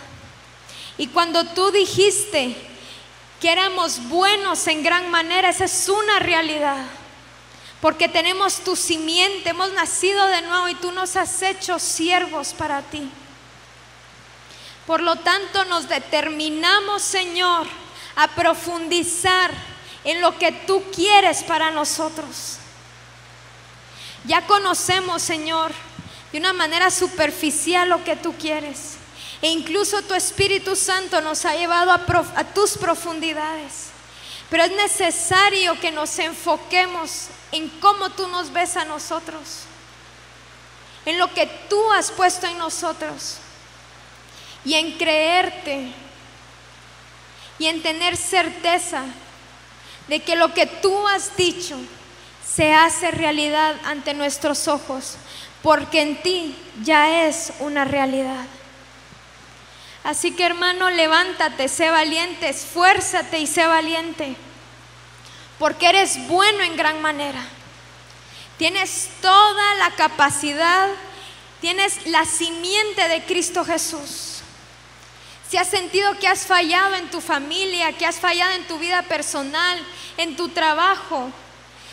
Y cuando tú dijiste que éramos buenos en gran manera, esa es una realidad, porque tenemos tu simiente, hemos nacido de nuevo y tú nos has hecho siervos para ti. Por lo tanto, nos determinamos, Señor, a profundizar en lo que tú quieres para nosotros. Ya conocemos, Señor, de una manera superficial lo que tú quieres. E incluso tu Espíritu Santo nos ha llevado a tus profundidades. Pero es necesario que nos enfoquemos en cómo tú nos ves a nosotros, en lo que tú has puesto en nosotros, y en creerte, y en tener certeza de que lo que tú has dicho se hace realidad ante nuestros ojos, porque en ti ya es una realidad. Así que, hermano, levántate, sé valiente, esfuérzate y sé valiente, porque eres bueno en gran manera. Tienes toda la capacidad, tienes la simiente de Cristo Jesús. Si has sentido que has fallado en tu familia, que has fallado en tu vida personal, en tu trabajo,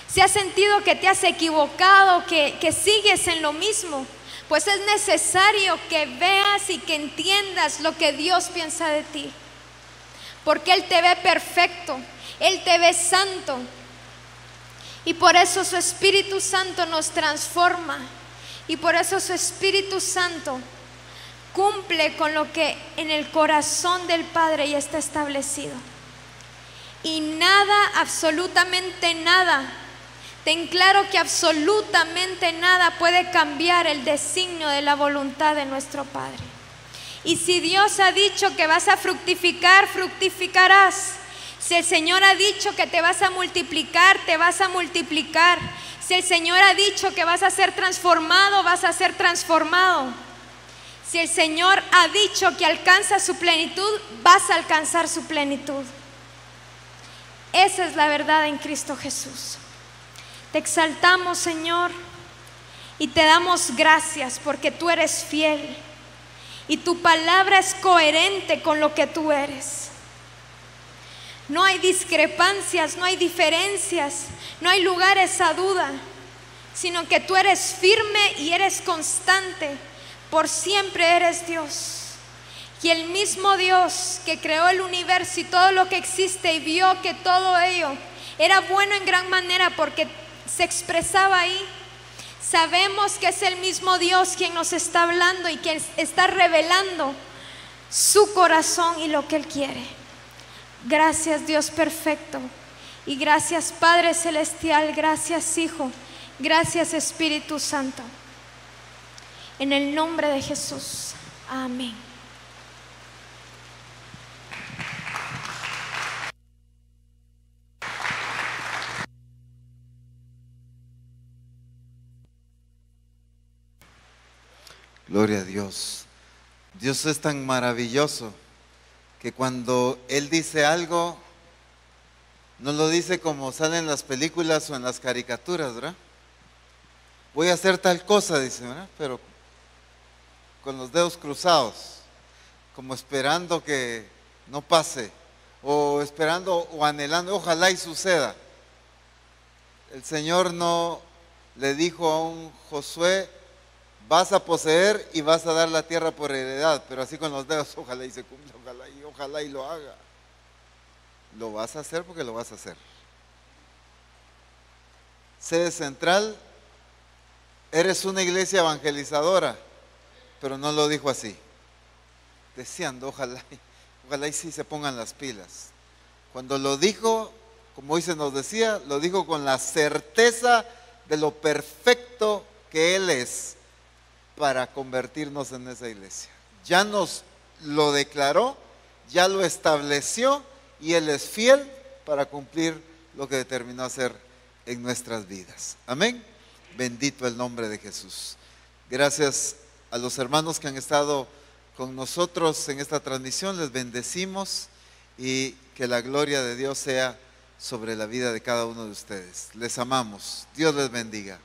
si has sentido que te has equivocado, que sigues en lo mismo, pues es necesario que veas y que entiendas lo que Dios piensa de ti, porque Él te ve perfecto, Él te ve santo, y por eso su Espíritu Santo nos transforma, y por eso su Espíritu Santo cumple con lo que en el corazón del Padre ya está establecido. Y nada, absolutamente nada, ten claro que absolutamente nada puede cambiar el designio de la voluntad de nuestro Padre. Y si Dios ha dicho que vas a fructificar, fructificarás. Si el Señor ha dicho que te vas a multiplicar, te vas a multiplicar. Si el Señor ha dicho que vas a ser transformado, vas a ser transformado. Si el Señor ha dicho que alcanzas su plenitud, vas a alcanzar su plenitud. Esa es la verdad en Cristo Jesús. Te exaltamos, Señor, y te damos gracias porque tú eres fiel y tu palabra es coherente con lo que tú eres. No hay discrepancias, no hay diferencias, no hay lugares a duda, sino que tú eres firme y eres constante, por siempre eres Dios. Y el mismo Dios que creó el universo y todo lo que existe y vio que todo ello era bueno en gran manera porque se expresaba ahí, sabemos que es el mismo Dios quien nos está hablando y quien está revelando su corazón y lo que Él quiere. Gracias, Dios perfecto, y gracias, Padre celestial, gracias, Hijo, gracias, Espíritu Santo, en el nombre de Jesús, amén. Gloria a Dios. Dios es tan maravilloso que cuando Él dice algo, no lo dice como sale en las películas o en las caricaturas, ¿verdad? Voy a hacer tal cosa, dice, ¿verdad? Pero con los dedos cruzados, como esperando que no pase, o esperando o anhelando, ojalá y suceda. El Señor no le dijo a un Josué, vas a poseer y vas a dar la tierra por heredad, pero así con los dedos, ojalá y se cumpla, ojalá y lo haga. Lo vas a hacer porque lo vas a hacer. Sede Central, eres una iglesia evangelizadora, pero no lo dijo así. Deseando, ojalá y sí se pongan las pilas. Cuando lo dijo, como hoy se nos decía, lo dijo con la certeza de lo perfecto que Él es para convertirnos en esa iglesia. Ya nos lo declaró, ya lo estableció y Él es fiel para cumplir lo que determinó hacer en nuestras vidas. Amén. Bendito el nombre de Jesús. Gracias a los hermanos que han estado con nosotros en esta transmisión. Les bendecimos y que la gloria de Dios sea sobre la vida de cada uno de ustedes. Les amamos. Dios les bendiga.